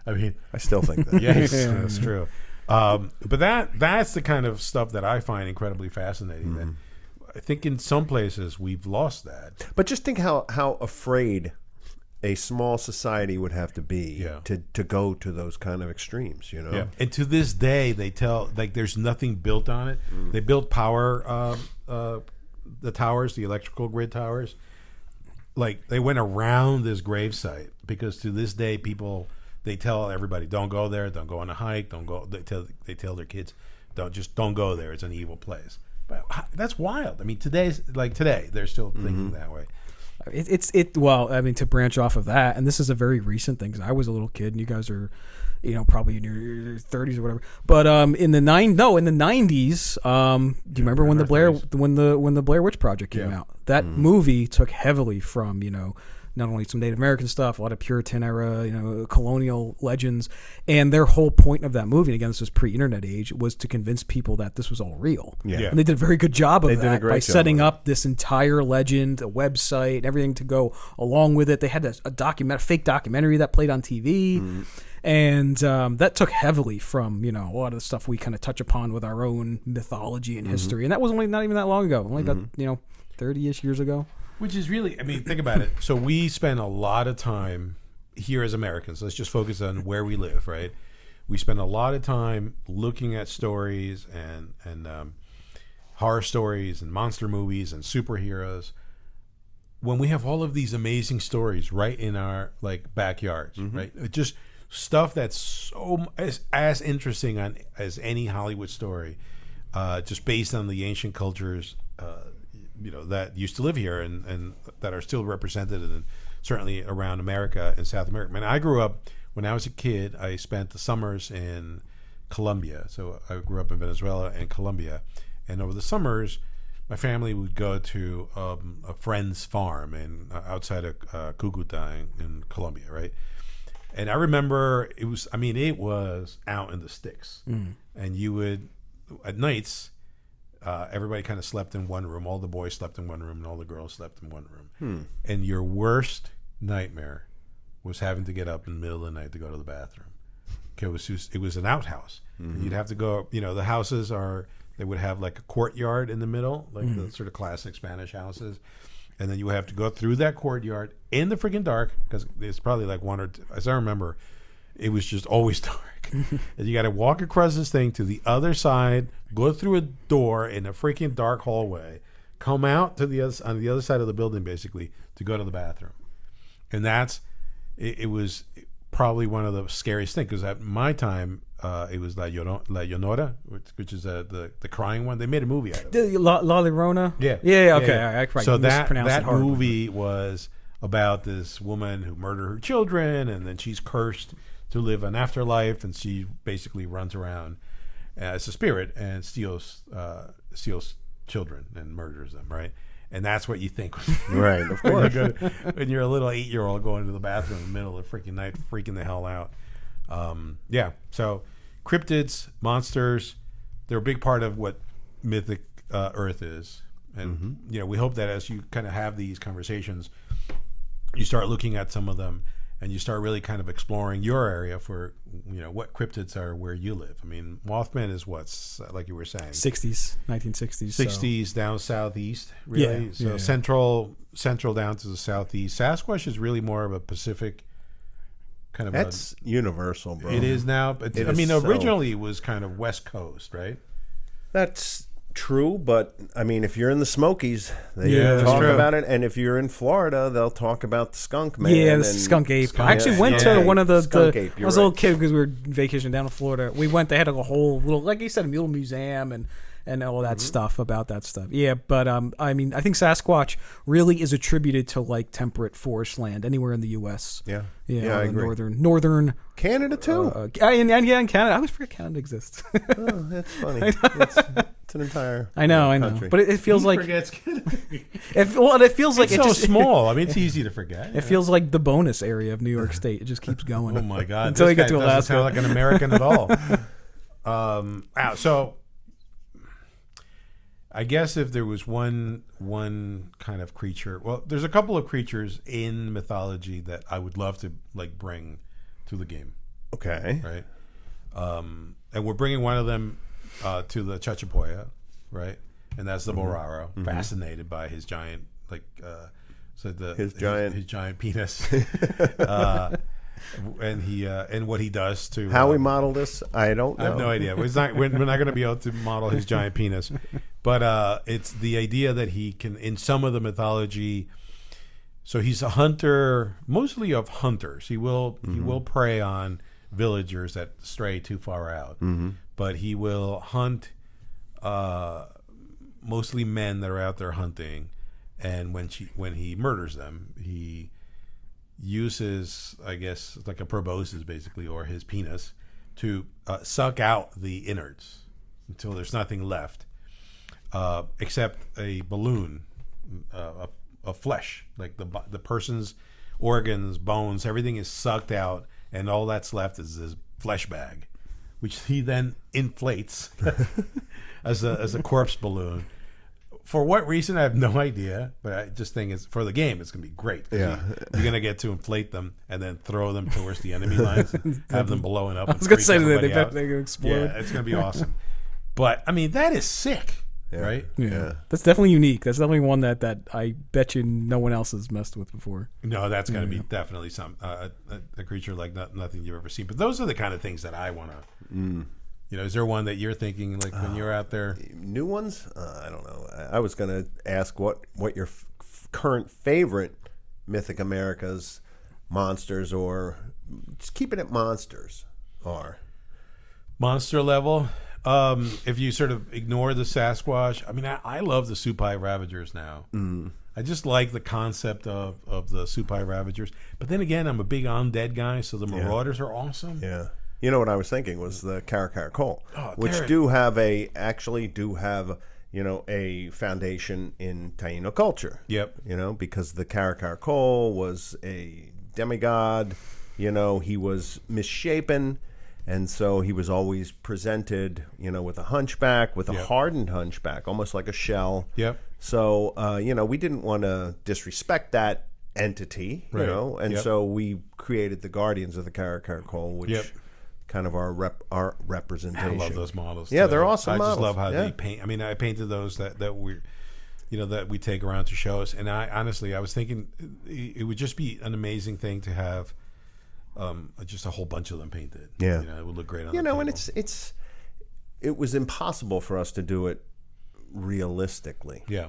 Speaker 2: I mean,
Speaker 1: I still think that.
Speaker 2: yes, that's true. But that's the kind of stuff that I find incredibly fascinating. That I think in some places we've lost that.
Speaker 1: But just think how afraid a small society would have to be to go to those kind of extremes,
Speaker 2: Yeah. And to this day, they tell like there's nothing built on it. They built power, the towers, the electrical grid towers. Like they went around this gravesite because to this day, they tell everybody don't go there, don't go on a hike, don't go. They tell their kids don't go there. It's an evil place. But that's wild. I mean, today they're still thinking that way.
Speaker 3: Well, I mean, to branch off of that, and this is a very recent thing because I was a little kid and you guys are, probably in your 30s or whatever. But in the 90s, do you remember when the Blair Witch Project came out? That movie took heavily from not only some Native American stuff, a lot of Puritan era, colonial legends, and their whole point of that movie, and again, this was pre-internet age, was to convince people that this was all real.
Speaker 1: Yeah.
Speaker 3: And they did a very good job of
Speaker 1: They did a
Speaker 3: that
Speaker 1: great
Speaker 3: by
Speaker 1: job
Speaker 3: setting
Speaker 1: of it.
Speaker 3: up this entire legend, a website, everything to go along with it. They had a fake documentary that played on TV. And that took heavily from, a lot of the stuff we kind of touch upon with our own mythology and history. And that was not even that long ago, only about, 30-ish years ago.
Speaker 2: Which is really, I mean, think about it. So we spend a lot of time here as Americans. Let's just focus on where we live, right? We spend a lot of time looking at stories and horror stories and monster movies and superheroes. When we have all of these amazing stories right in our like backyards, right? It just stuff that's so as interesting as any Hollywood story, just based on the ancient cultures. That used to live here and that are still represented and certainly around America and South America. I mean, I grew up, when I was a kid, I spent the summers in Colombia. So I grew up in Venezuela and Colombia. And over the summers, my family would go to a friend's farm outside of Cucuta in Colombia, right? And I remember it was out in the sticks. And you would, at nights, everybody kind of slept in one room. All the boys slept in one room, and all the girls slept in one room. And your worst nightmare was having to get up in the middle of the night to go to the bathroom. It was an outhouse. And you'd have to go. The houses they would have like a courtyard in the middle, like the sort of classic Spanish houses. And then you would have to go through that courtyard in the freaking dark because it's probably like one or two. As I remember, it was just always dark. And you got to walk across this thing to the other side, go through a door in a freaking dark hallway, come out to on the other side of the building basically to go to the bathroom. and it was probably one of the scariest things, because at my time it was La Llorona, which is the crying one. They made a movie out of it.
Speaker 3: La Llorona.
Speaker 2: Yeah.
Speaker 3: Okay.
Speaker 2: Yeah.
Speaker 3: I probably
Speaker 2: so
Speaker 3: mispronounced
Speaker 2: that
Speaker 3: it hard.
Speaker 2: movie was about this woman who murdered her children, and then she's cursed to live an afterlife, and she basically runs around as a spirit and steals children and murders them, right? And that's what you think.
Speaker 1: Right, of course.
Speaker 2: When you're a little 8-year-old going to the bathroom in the middle of the freaking night, freaking the hell out. So cryptids, monsters, they're a big part of what Mythic Earth is. And, we hope that as you kind of have these conversations, you start looking at some of them and you start really kind of exploring your area for, what cryptids are where you live. I mean, Mothman is what's, like you were saying,
Speaker 3: 1960s.
Speaker 2: 60s down southeast, really.
Speaker 3: Yeah,
Speaker 2: central down to the southeast. Sasquatch is really more of a Pacific kind of.
Speaker 1: That's universal, bro.
Speaker 2: It is now. But originally it was kind of West Coast, right?
Speaker 1: That's true, but I mean, if you're in the Smokies, they
Speaker 2: that's
Speaker 1: talk
Speaker 2: true.
Speaker 1: about it, and if you're in Florida, they'll talk about the skunk man.
Speaker 3: Yeah, the
Speaker 1: and
Speaker 3: skunk ape. I
Speaker 2: ape.
Speaker 3: actually went
Speaker 1: Yeah.
Speaker 3: to one of the.
Speaker 1: Skunk ape,
Speaker 3: I
Speaker 1: you're
Speaker 3: was a little
Speaker 1: right.
Speaker 3: kid because we were vacationing down in Florida. We went. They had a whole little, like you said, a little museum and all that stuff about that stuff. Yeah, but I mean, I think Sasquatch really is attributed to like temperate forest land anywhere in the U.S.
Speaker 1: Yeah,
Speaker 3: the
Speaker 1: I agree.
Speaker 3: northern.
Speaker 1: Canada too.
Speaker 3: And in Canada, I always forget Canada exists.
Speaker 1: Oh, that's funny. It's an entire.
Speaker 3: I know,
Speaker 1: country.
Speaker 3: but it feels like
Speaker 2: forgets.
Speaker 3: it feels like
Speaker 2: It's
Speaker 3: it
Speaker 2: so
Speaker 3: just
Speaker 2: small. I mean, it's easy to forget.
Speaker 3: It feels like the bonus area of New York State. It just keeps going.
Speaker 2: Oh my God!
Speaker 3: Until
Speaker 2: This
Speaker 3: you get
Speaker 2: guy
Speaker 3: to
Speaker 2: doesn't
Speaker 3: Alaska.
Speaker 2: sound like an American at all. So I guess if there was one kind of creature, well, there's a couple of creatures in mythology that I would love to like bring to the game,
Speaker 1: Okay.
Speaker 2: right? And we're bringing one of them to the Chachapoya, right? And that's the Boraro. Fascinated by his giant, his giant penis, and what he does to
Speaker 1: How we model this, I don't know.
Speaker 2: I have no idea. We're not going to be able to model his giant penis, but it's the idea that he can, in some of the mythology. So he's a hunter, mostly of hunters. He will prey on villagers that stray too far out, but he will hunt mostly men that are out there hunting. And when he murders them, he uses, I guess, like a proboscis basically, or his penis, to suck out the innards until there's nothing left, except a balloon of flesh, like the person's organs, bones, everything is sucked out, and all that's left is this flesh bag, which he then inflates as a corpse balloon. For what reason, I have no idea, but I just think it's for the game. It's gonna be great.
Speaker 1: Yeah.
Speaker 2: You're gonna get to inflate them and then throw them towards the enemy lines, and have them blowing up.
Speaker 3: I was gonna say that they bet they could explode.
Speaker 2: Yeah, it's gonna be awesome. But I mean, that is sick, right?
Speaker 3: Yeah. That's definitely unique. That's definitely one that I bet you no one else has messed with before.
Speaker 2: No, that's gonna be definitely some a creature like nothing you've ever seen. But those are the kind of things that I want to. Is there one that you're thinking like when you're out there?
Speaker 1: New ones? I don't know. I was going to ask what your current favorite Mythic America's monsters, or just keep it at monsters, are.
Speaker 2: Monster level. If you sort of ignore the Sasquatch, I mean, I love the Supai Ravagers now. I just like the concept of the Supai Ravagers. But then again, I'm a big undead guy, so the Marauders are awesome.
Speaker 1: Yeah. You know what I was thinking was the Caracal, which
Speaker 2: they're-
Speaker 1: do have a foundation in Taino culture.
Speaker 2: Yep.
Speaker 1: Because the Caracal was a demigod. He was misshapen, and so he was always presented, with a hunchback, with a hardened hunchback, almost like a shell.
Speaker 2: Yep.
Speaker 1: So, we didn't want to disrespect that entity, and so we created the Guardians of the Caracal, which kind of our representation.
Speaker 2: I love those models.
Speaker 1: Yeah,
Speaker 2: too.
Speaker 1: they're awesome
Speaker 2: I
Speaker 1: models.
Speaker 2: just love how they paint. I mean, I painted those that we take around to shows, and I was thinking it would just be an amazing thing to have just a whole bunch of them painted.
Speaker 1: Yeah,
Speaker 2: it would look great on the
Speaker 1: and
Speaker 2: table.
Speaker 1: it was impossible for us to do it realistically.
Speaker 2: Yeah.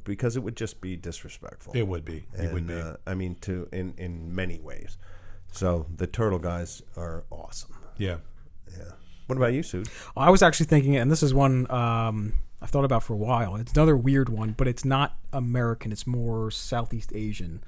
Speaker 1: Because it would just be disrespectful.
Speaker 2: It would be. It would be.
Speaker 1: I mean, in many ways. So the turtle guys are awesome.
Speaker 2: Yeah.
Speaker 1: Yeah. What about you, Sue?
Speaker 3: I was actually thinking, and this is one I've thought about for a while. It's another weird one, but it's not American. It's more Southeast Asian.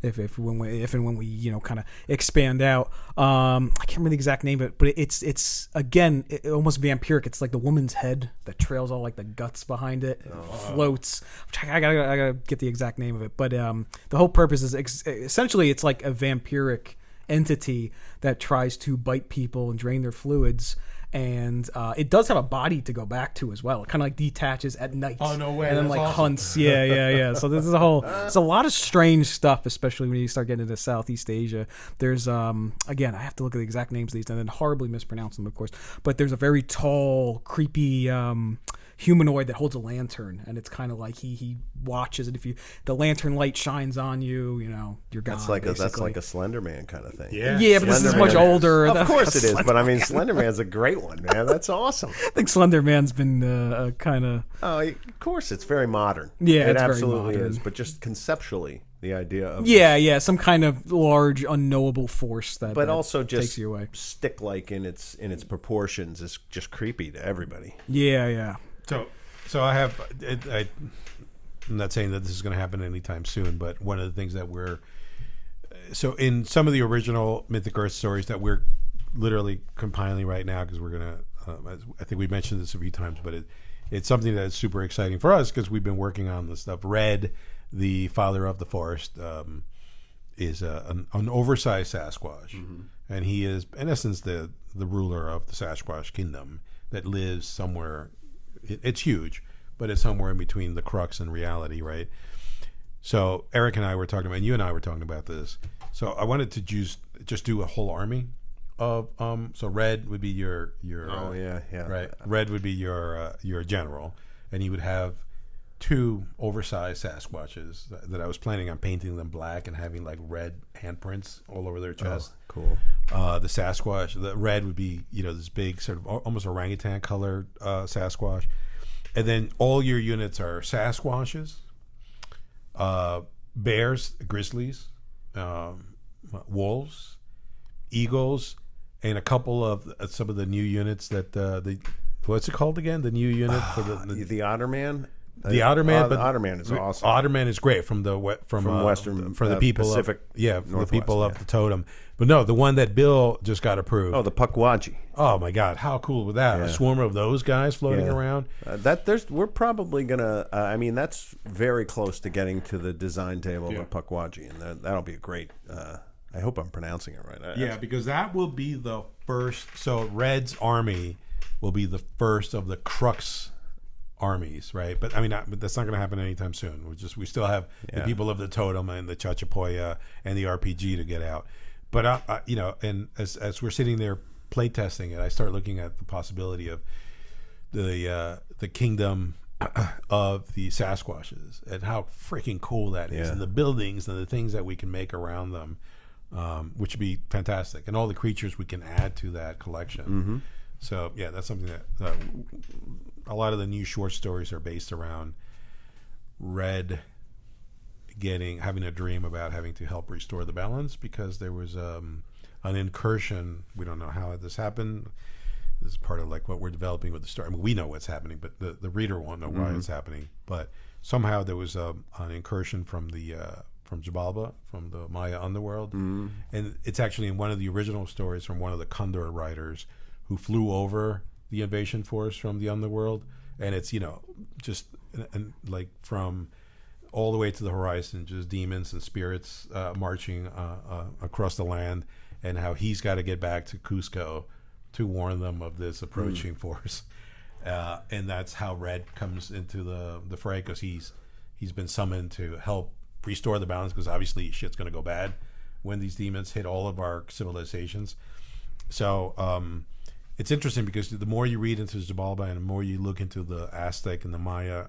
Speaker 3: If and when we kind of expand out, I can't remember the exact name of it, but it's again almost vampiric. It's like the woman's head that trails all like the guts behind it, floats. I gotta get the exact name of it, but the whole purpose is essentially it's like a vampiric entity that tries to bite people and drain their fluids. And it does have a body to go back to as well. It kind of like detaches at night.
Speaker 2: Oh, no way.
Speaker 3: And then
Speaker 2: That's
Speaker 3: like
Speaker 2: awesome.
Speaker 3: hunts. Yeah. So this is it's a lot of strange stuff, especially when you start getting into Southeast Asia. There's again, I have to look at the exact names of these and then horribly mispronounce them, of course. But there's a very tall, creepy humanoid that holds a lantern, and it's kind of like he watches, and if the lantern light shines on you, you're gone.
Speaker 1: That's like a Slender Man kind of thing.
Speaker 3: Yeah, but this is much
Speaker 1: Man.
Speaker 3: older.
Speaker 1: Of course it is, but I mean, Slender Man's a great one, man. That's awesome.
Speaker 3: I think Slender Man's been kind of.
Speaker 1: Oh, of course, it's very modern.
Speaker 3: Yeah,
Speaker 1: it
Speaker 3: it's very
Speaker 1: absolutely
Speaker 3: modern.
Speaker 1: is. But just conceptually, the idea of
Speaker 3: some kind of large unknowable force that
Speaker 1: also just
Speaker 3: takes you away.
Speaker 1: Stick-like in its proportions is just creepy to everybody.
Speaker 3: Yeah.
Speaker 2: So I have. I'm not saying that this is going to happen anytime soon, but one of the things that so in some of the original Mythic Earth stories that we're literally compiling right now, because we're going to. I think we mentioned this a few times, but it's something that is super exciting for us because we've been working on this stuff. Red, the father of the forest, is an oversized Sasquatch, and he is in essence the ruler of the Sasquatch kingdom that lives somewhere. It's huge, but it's somewhere in between the crux and reality, right? So Eric and I were talking about, and you and I were talking about this. So I wanted to just do a whole army of so Red would be your right. Red would be your general, and you would have 2 oversized Sasquatches that I was planning on painting them black and having like red handprints all over their chest.
Speaker 1: Oh, cool.
Speaker 2: The Sasquatch, the red would be this big sort of almost orangutan colored Sasquatch, and then all your units are Sasquatches, bears, grizzlies, wolves, eagles, and a couple of some of the new units that what's it called again? The new unit for
Speaker 1: the Otter Man.
Speaker 2: The Otter Man,
Speaker 1: but Otter Man is awesome.
Speaker 2: Otter Man is great from
Speaker 1: Western,
Speaker 2: from the people
Speaker 1: Pacific,
Speaker 2: from the people of the totem. But no, the one that Bill just got approved.
Speaker 1: Oh, the Pukwudgie.
Speaker 2: Oh my God, how cool was that?
Speaker 1: Yeah.
Speaker 2: A swarm of those guys floating around.
Speaker 1: We're probably gonna. I mean, that's very close to getting to the design table of a Pukwudgie, and that'll be a great. I hope I'm pronouncing it right.
Speaker 2: Because that will be the first. So Red's army will be the first of the crux armies, right? But I mean, but that's not going to happen anytime soon. We still have the people of the totem and the Chachapoya and the RPG to get out. But and as we're sitting there playtesting it, I start looking at the possibility of the kingdom of the Sasquatches and how freaking cool that is, and the buildings and the things that we can make around them, which would be fantastic, and all the creatures we can add to that collection.
Speaker 1: Mm-hmm.
Speaker 2: So that's something that a lot of the new short stories are based around Red having a dream about having to help restore the balance because there was an incursion. We don't know how this happened. This is part of like what we're developing with the story. I mean, we know what's happening, but the reader won't know why it's happening. But somehow there was an incursion from Xibalba, from the Maya underworld, and it's actually in one of the original stories from one of the Condor writers who flew over the invasion force from the underworld, and it's just like from all the way to the horizon, just demons and spirits marching across the land, and how he's got to get back to Cusco to warn them of this approaching force, and that's how Red comes into the fray, because he's been summoned to help restore the balance, because obviously shit's going to go bad when these demons hit all of our civilizations. So it's interesting because the more you read into Xibalba and the more you look into the Aztec and the Maya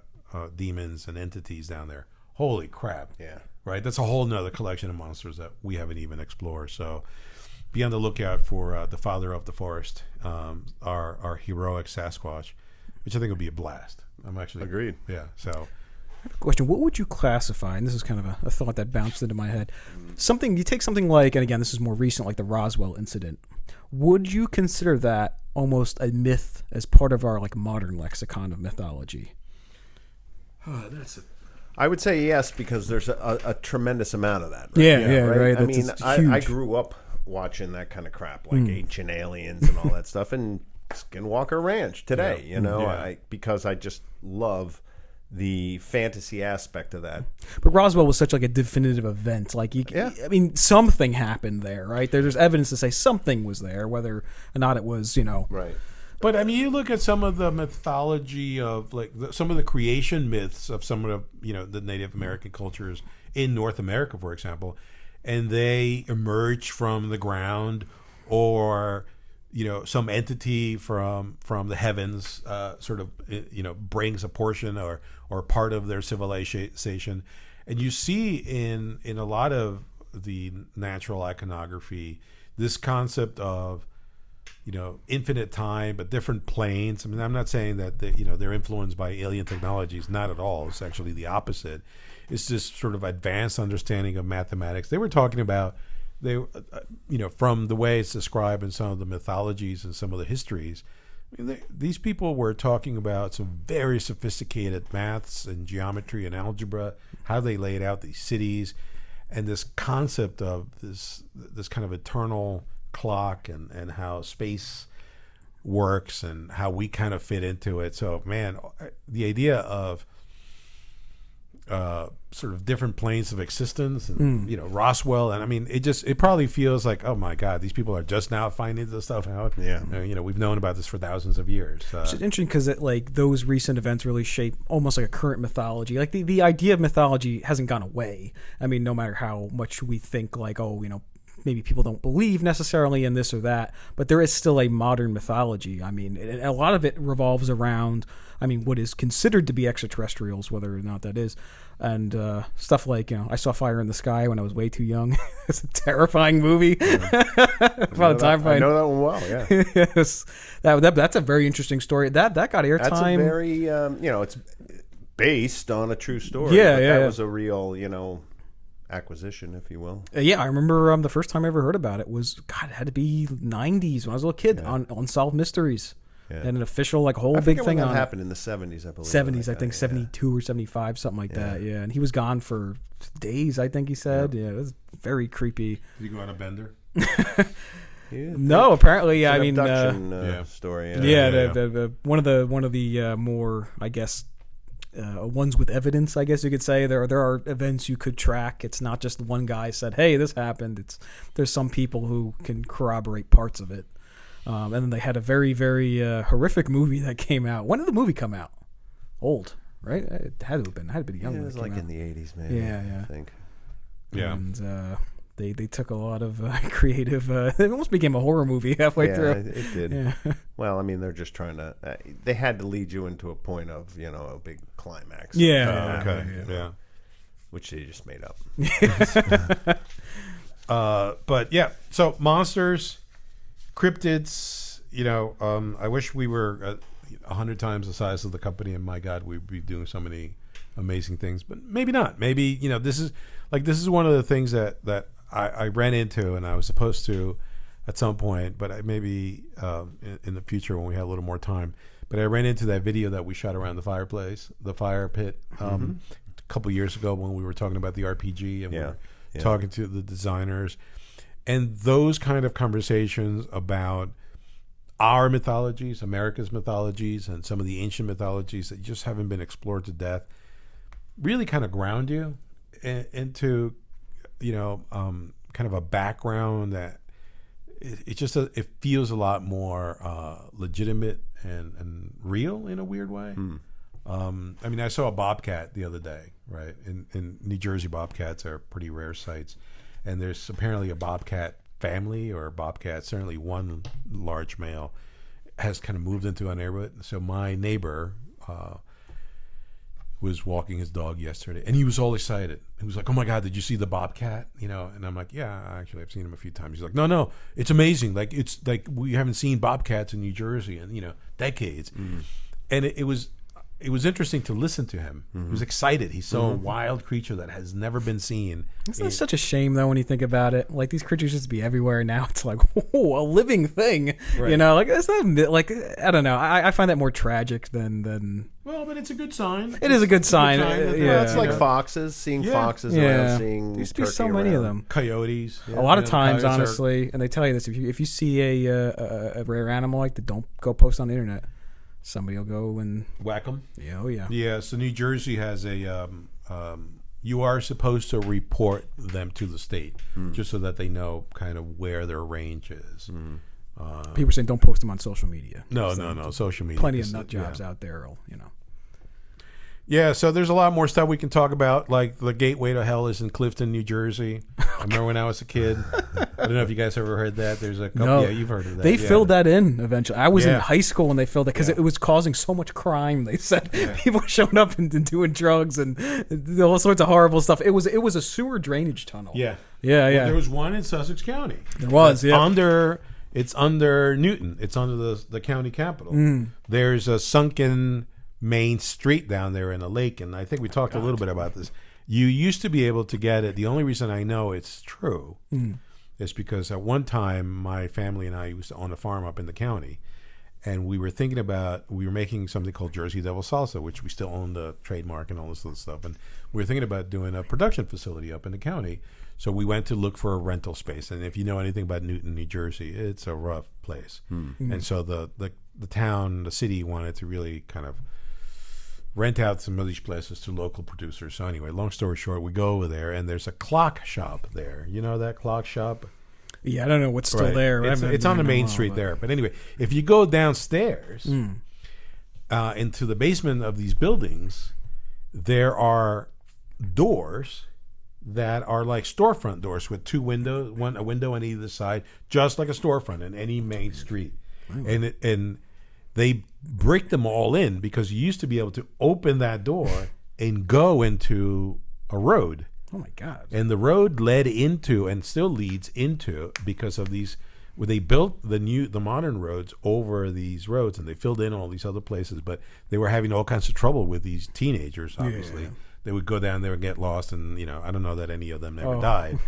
Speaker 2: demons and entities down there, holy crap.
Speaker 1: Yeah.
Speaker 2: Right? That's a whole nother collection of monsters that we haven't even explored. So be on the lookout for the father of the forest, our heroic Sasquatch, which I think will be a blast. I'm actually
Speaker 1: Agreed.
Speaker 2: Yeah. So
Speaker 3: Question: what would you classify? And this is kind of a thought that bounced into my head. Something you take something like, and again, this is more recent, like the Roswell incident. Would you consider that almost a myth as part of our like modern lexicon of mythology?
Speaker 1: I would say yes, because there's a tremendous amount of that. Right?
Speaker 3: Yeah, right.
Speaker 1: I
Speaker 3: That's
Speaker 1: mean,
Speaker 3: just
Speaker 1: I
Speaker 3: huge.
Speaker 1: grew up watching that kind of crap, like Ancient Aliens and all that stuff, and Skinwalker Ranch today. Because I just love the fantasy aspect of that.
Speaker 3: But Roswell was such like a definitive event. Like, I mean, something happened there, right? There's evidence to say something was there, whether or not it was,
Speaker 1: Right.
Speaker 2: But I mean, you look at some of the mythology of like some of the creation myths of some of the the Native American cultures in North America, for example, and they emerge from the ground, or some entity from the heavens sort of brings a portion or part of their civilization, and you see in a lot of the natural iconography this concept of infinite time, but different planes. I mean, I'm not saying that they're influenced by alien technologies. Not at all. It's actually the opposite. It's just sort of advanced understanding of mathematics. They were talking about from the way it's described in some of the mythologies and some of the histories. I mean, these people were talking about some very sophisticated maths and geometry and algebra, how they laid out these cities, and this concept of this kind of eternal clock and how space works and how we kind of fit into it. So, man, the idea of sort of different planes of existence and Roswell, and I mean, it probably feels like, oh my God, these people are just now finding this stuff out. We've known about this for thousands of years.
Speaker 3: It's interesting because like those recent events really shape almost like a current mythology. Like the idea of mythology hasn't gone away. I mean, no matter how much we think like, maybe people don't believe necessarily in this or that, but there is still a modern mythology. I mean, a lot of it revolves around, what is considered to be extraterrestrials, whether or not that is, and stuff like, I Saw Fire in the Sky when I was way too young. It's a terrifying movie.
Speaker 1: I know that one well, yeah.
Speaker 3: Yes. That's a very interesting story. That got airtime.
Speaker 1: That's a very, it's based on a true story. That was a real, acquisition, if you will.
Speaker 3: I remember the first time I ever heard about it was, it had to be 90s when I was a little kid on Unsolved Mysteries. Yeah. And an official whole big thing on it.
Speaker 1: Happened in the 70s, I believe.
Speaker 3: 70s, I think 72 or 75, something like that. Yeah, and he was gone for days, I think he said. Yeah, it was very creepy.
Speaker 2: Did he go on a bender?
Speaker 3: No, apparently.
Speaker 1: It's an abduction story.
Speaker 3: One of the more, I guess, ones with evidence, I guess you could say. There are events you could track. It's not just one guy said, "Hey, this happened." There's some people who can corroborate parts of it. And then they had a very, very horrific movie that came out. When did the movie come out? Old, right? It had to have been young.
Speaker 1: It was like in the 80s, maybe.
Speaker 3: Yeah.
Speaker 1: I think.
Speaker 2: Yeah.
Speaker 3: And they took a lot of creative. It almost became a horror movie halfway through.
Speaker 1: It did. Yeah. Well, I mean, they're just trying to. They had to lead you into a point of a big climax.
Speaker 2: Yeah.
Speaker 1: Which they just made up.
Speaker 2: But yeah, so monsters, cryptids. I wish we were 100 times the size of the company, and my God, we'd be doing so many amazing things. But maybe not. Maybe this is one of the things that I ran into, and I was supposed to at some point, but maybe in the future when we had a little more time. But I ran into that video that we shot around the fire pit, a couple years ago when we were talking about the RPG and we were talking to the designers, and those kind of conversations about our mythologies, America's mythologies, and some of the ancient mythologies that just haven't been explored to death, really kind of ground you into kind of a background that it feels a lot more legitimate and real in a weird way. I saw a bobcat the other day, right? In New Jersey, bobcats are pretty rare sights, and there's apparently a bobcat family, or a bobcat, certainly one large male, has kind of moved into our neighborhood. So my neighbor was walking his dog yesterday, and he was all excited. He was like, "Oh my God, did you see the bobcat?" And I'm like, "Yeah, actually, I've seen him a few times." He's like, "No, it's amazing. Like, it's like we haven't seen bobcats in New Jersey in decades." And it was, it was interesting to listen to him. He was excited. He saw a wild creature that has never been seen.
Speaker 3: It's such a shame, though, when you think about it. Like, these creatures used to be everywhere. Now it's like, a living thing.
Speaker 2: Right.
Speaker 3: You know, like, it's not, like, I don't know. I find that more tragic than...
Speaker 2: Well, but it's a good sign.
Speaker 3: It is a good sign.
Speaker 1: Well, it's like foxes, seeing foxes around, seeing
Speaker 3: there used to be
Speaker 1: turkey
Speaker 3: so many of
Speaker 1: around.
Speaker 3: them.
Speaker 2: Coyotes.
Speaker 3: A lot of times,
Speaker 2: coyotes
Speaker 3: honestly, and they tell you this, if you see a rare animal like that, don't go post on the internet. Somebody will go and
Speaker 2: whack them.
Speaker 3: Yeah, oh yeah.
Speaker 2: Yeah, so New Jersey has a you are supposed to report them to the state just so that they know kind of where their range is.
Speaker 3: People are saying don't post them on social media.
Speaker 2: No, social media.
Speaker 3: Plenty of nut jobs out there, you know.
Speaker 2: Yeah, so there's a lot more stuff we can talk about, like the gateway to hell is in Clifton, New Jersey. I remember when I was a kid. I don't know if you guys ever heard that. There's a couple.
Speaker 3: No.
Speaker 2: Yeah, you've heard of that.
Speaker 3: They filled that in eventually. I was in
Speaker 2: Yeah.
Speaker 3: high school when they filled it because it was causing so much crime. They said people were showing up and doing drugs and all sorts of horrible stuff. It was a sewer drainage tunnel.
Speaker 2: Yeah.
Speaker 3: Yeah,
Speaker 2: Well,
Speaker 3: yeah.
Speaker 2: there was one in Sussex County.
Speaker 3: There was, yeah.
Speaker 2: It's under Newton. It's under the county capital. There's a sunken main street down there in a lake, and I think we talked a little bit about this. You used to be able to get it. The only reason I know it's true is because at one time my family and I used to own a farm up in the county, and we were making something called Jersey Devil Salsa, which we still own the trademark and all this other stuff, and we were thinking about doing a production facility up in the county. So we went to look for a rental space, and if you know anything about Newton, New Jersey, it's a rough place. And so the town, the city wanted to really kind of rent out some of these places to local producers. So anyway, long story short, we go over there, and there's a clock shop there. You know that clock shop?
Speaker 3: Yeah, I don't know what's still there.
Speaker 2: It's on the main street there. But anyway, if you go downstairs into the basement of these buildings, there are doors that are like storefront doors with two windows, a window on either side, just like a storefront in any main street. And they brick them all in because you used to be able to open that door and go into a road.
Speaker 3: Oh my God!
Speaker 2: And the road led into and still leads into because of these. Where they built the modern roads over these roads, and they filled in all these other places, but they were having all kinds of trouble with these teenagers. Obviously, they would go down there and get lost, and I don't know that any of them never died.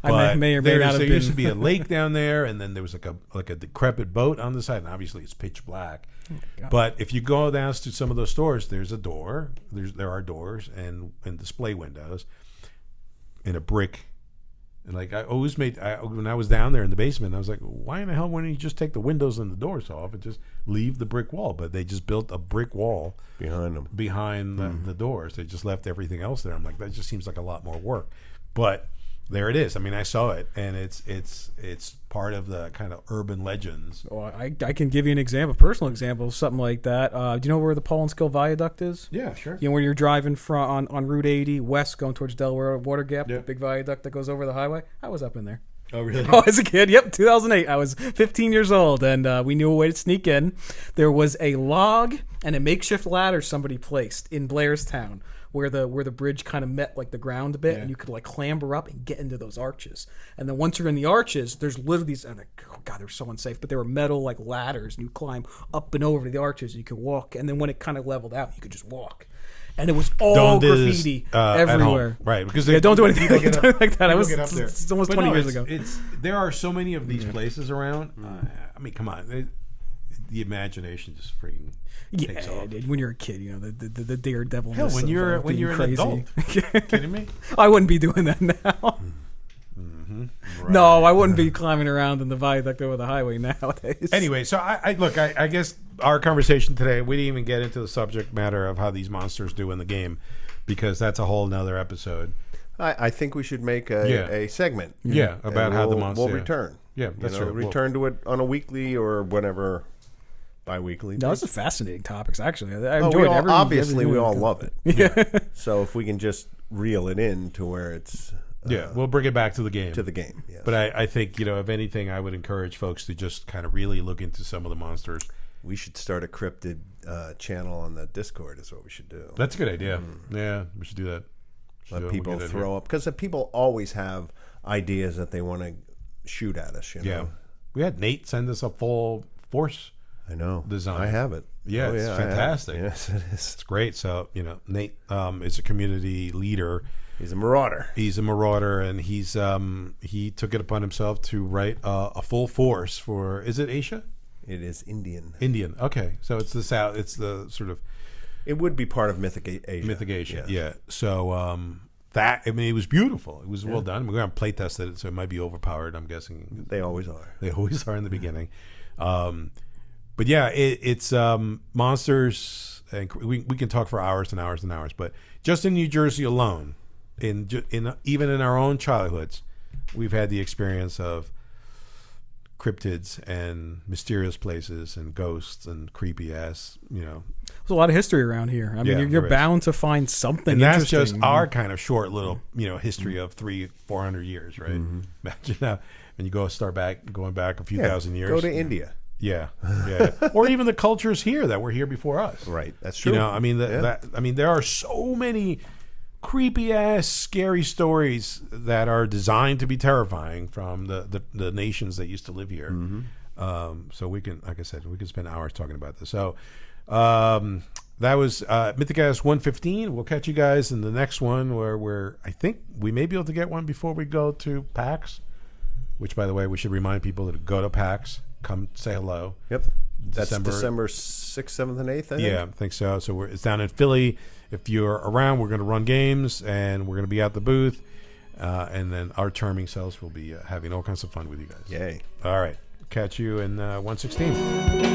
Speaker 3: I may or may not have been.
Speaker 2: There used to be a lake down there, and then there was like a decrepit boat on the side, and obviously it's pitch black. But if you go down to some of those stores, there's a door. There are doors and display windows, and a brick. And like I always when I was down there in the basement, I was like, why in the hell wouldn't you just take the windows and the doors off and just leave the brick wall? But they just built a brick wall
Speaker 1: behind them,
Speaker 2: the doors. They just left everything else there. I'm like, that just seems like a lot more work. But there it is. I mean, I saw it, and it's part of the kind of urban legends.
Speaker 3: Oh, I can give you an example, a personal example of something like that. Do you know where the Pollenskill Viaduct is?
Speaker 2: Yeah, sure.
Speaker 3: You know, when you're driving on Route 80 west going towards Delaware Water Gap,
Speaker 2: Yeah.
Speaker 3: the big viaduct that goes over the highway? I was up in there.
Speaker 2: Oh, really?
Speaker 3: Oh, as a kid, yep, 2008. I was 15 years old, and we knew a way to sneak in. There was a log and a makeshift ladder somebody placed in Blairstown where the bridge kind of met like the ground a bit, and you could like clamber up and get into those arches. And then once you're in the arches, there's literally these, and oh God, they're so unsafe, but they were metal like ladders, and you climb up and over to the arches, and you could walk. And then when it kind of leveled out, you could just walk. And it was all graffiti everywhere.
Speaker 2: Right, because
Speaker 3: don't do anything like that. It's almost
Speaker 2: But
Speaker 3: 20 years ago.
Speaker 2: There are so many of these places around. I mean, come on. The imagination just freaking takes off.
Speaker 3: When you're a kid, the daredevil.
Speaker 2: Hell, when you're an adult. Kidding me?
Speaker 3: I wouldn't be doing that now.
Speaker 2: Right.
Speaker 3: No, I wouldn't be climbing around in the viaduct over the highway nowadays.
Speaker 2: Anyway, so I guess our conversation today, we didn't even get into the subject matter of how these monsters do in the game, because that's a whole nother episode.
Speaker 1: I think we should make a segment.
Speaker 2: Yeah, about how the monster.
Speaker 1: We'll return.
Speaker 2: Yeah, that's true.
Speaker 1: Return to it on a weekly or whatever, bi-weekly.
Speaker 3: No, those are fascinating topics, actually. I enjoyed
Speaker 1: obviously, we all love it.
Speaker 3: Yeah.
Speaker 1: So if we can just reel it in to where it's...
Speaker 2: we'll bring it back to the game.
Speaker 1: Yes.
Speaker 2: But I think, if anything, I would encourage folks to just kind of really look into some of the monsters.
Speaker 1: We should start a cryptid channel on the Discord is what we should do.
Speaker 2: That's a good idea. Yeah, we should do that.
Speaker 1: Let people throw up. Because people always have ideas that they want to shoot at us,
Speaker 2: Yeah. We had Nate send us a full force
Speaker 1: I know.
Speaker 2: design.
Speaker 1: I have it.
Speaker 2: Yeah,
Speaker 1: Oh,
Speaker 2: it's
Speaker 1: I have it.
Speaker 2: fantastic.
Speaker 1: Yes, it is.
Speaker 2: It's great. So, Nate is a community leader.
Speaker 1: He's a marauder.
Speaker 2: He's a marauder, and he took it upon himself to write a full force for, is it Asia?
Speaker 1: It is Indian.
Speaker 2: Indian. Okay. So it's the South. It's the sort of
Speaker 1: It would be part of Mythic Asia.
Speaker 2: Mythic Asia.
Speaker 1: Yes.
Speaker 2: Yeah. So it was beautiful. It was well done. We're going to play test it, so it might be overpowered. I'm guessing
Speaker 1: They always are.
Speaker 2: they always are in the beginning. But yeah, it's monsters, and we can talk for hours and hours and hours. But just in New Jersey alone, even in our own childhoods, we've had the experience of cryptids and mysterious places and ghosts and creepy ass,
Speaker 3: There's a lot of history around here. I mean,
Speaker 2: Yeah,
Speaker 3: you're
Speaker 2: there is.
Speaker 3: bound to find something
Speaker 2: and that's
Speaker 3: interesting.
Speaker 2: just our kind of short little history of 300-400 years, right? Imagine now when you going back a few thousand years.
Speaker 1: Go to India.
Speaker 2: Yeah. Or even the cultures here that were here before us.
Speaker 1: Right. That's true.
Speaker 2: There are so many creepy ass scary stories that are designed to be terrifying from the nations that used to live here. So we can, like I said, we can spend hours talking about this. So that was Mythicast 115. We'll catch you guys in the next one where I think we may be able to get one before we go to PAX, which, by the way, we should remind people to go to PAX, come say hello.
Speaker 1: Yep. That's December 6th, 7th, and 8th, I think?
Speaker 2: Yeah, I think so. So it's down in Philly. If you're around, we're going to run games, and we're going to be at the booth. And then our charming selves will be having all kinds of fun with you guys.
Speaker 1: Yay.
Speaker 2: All right. Catch you in 116.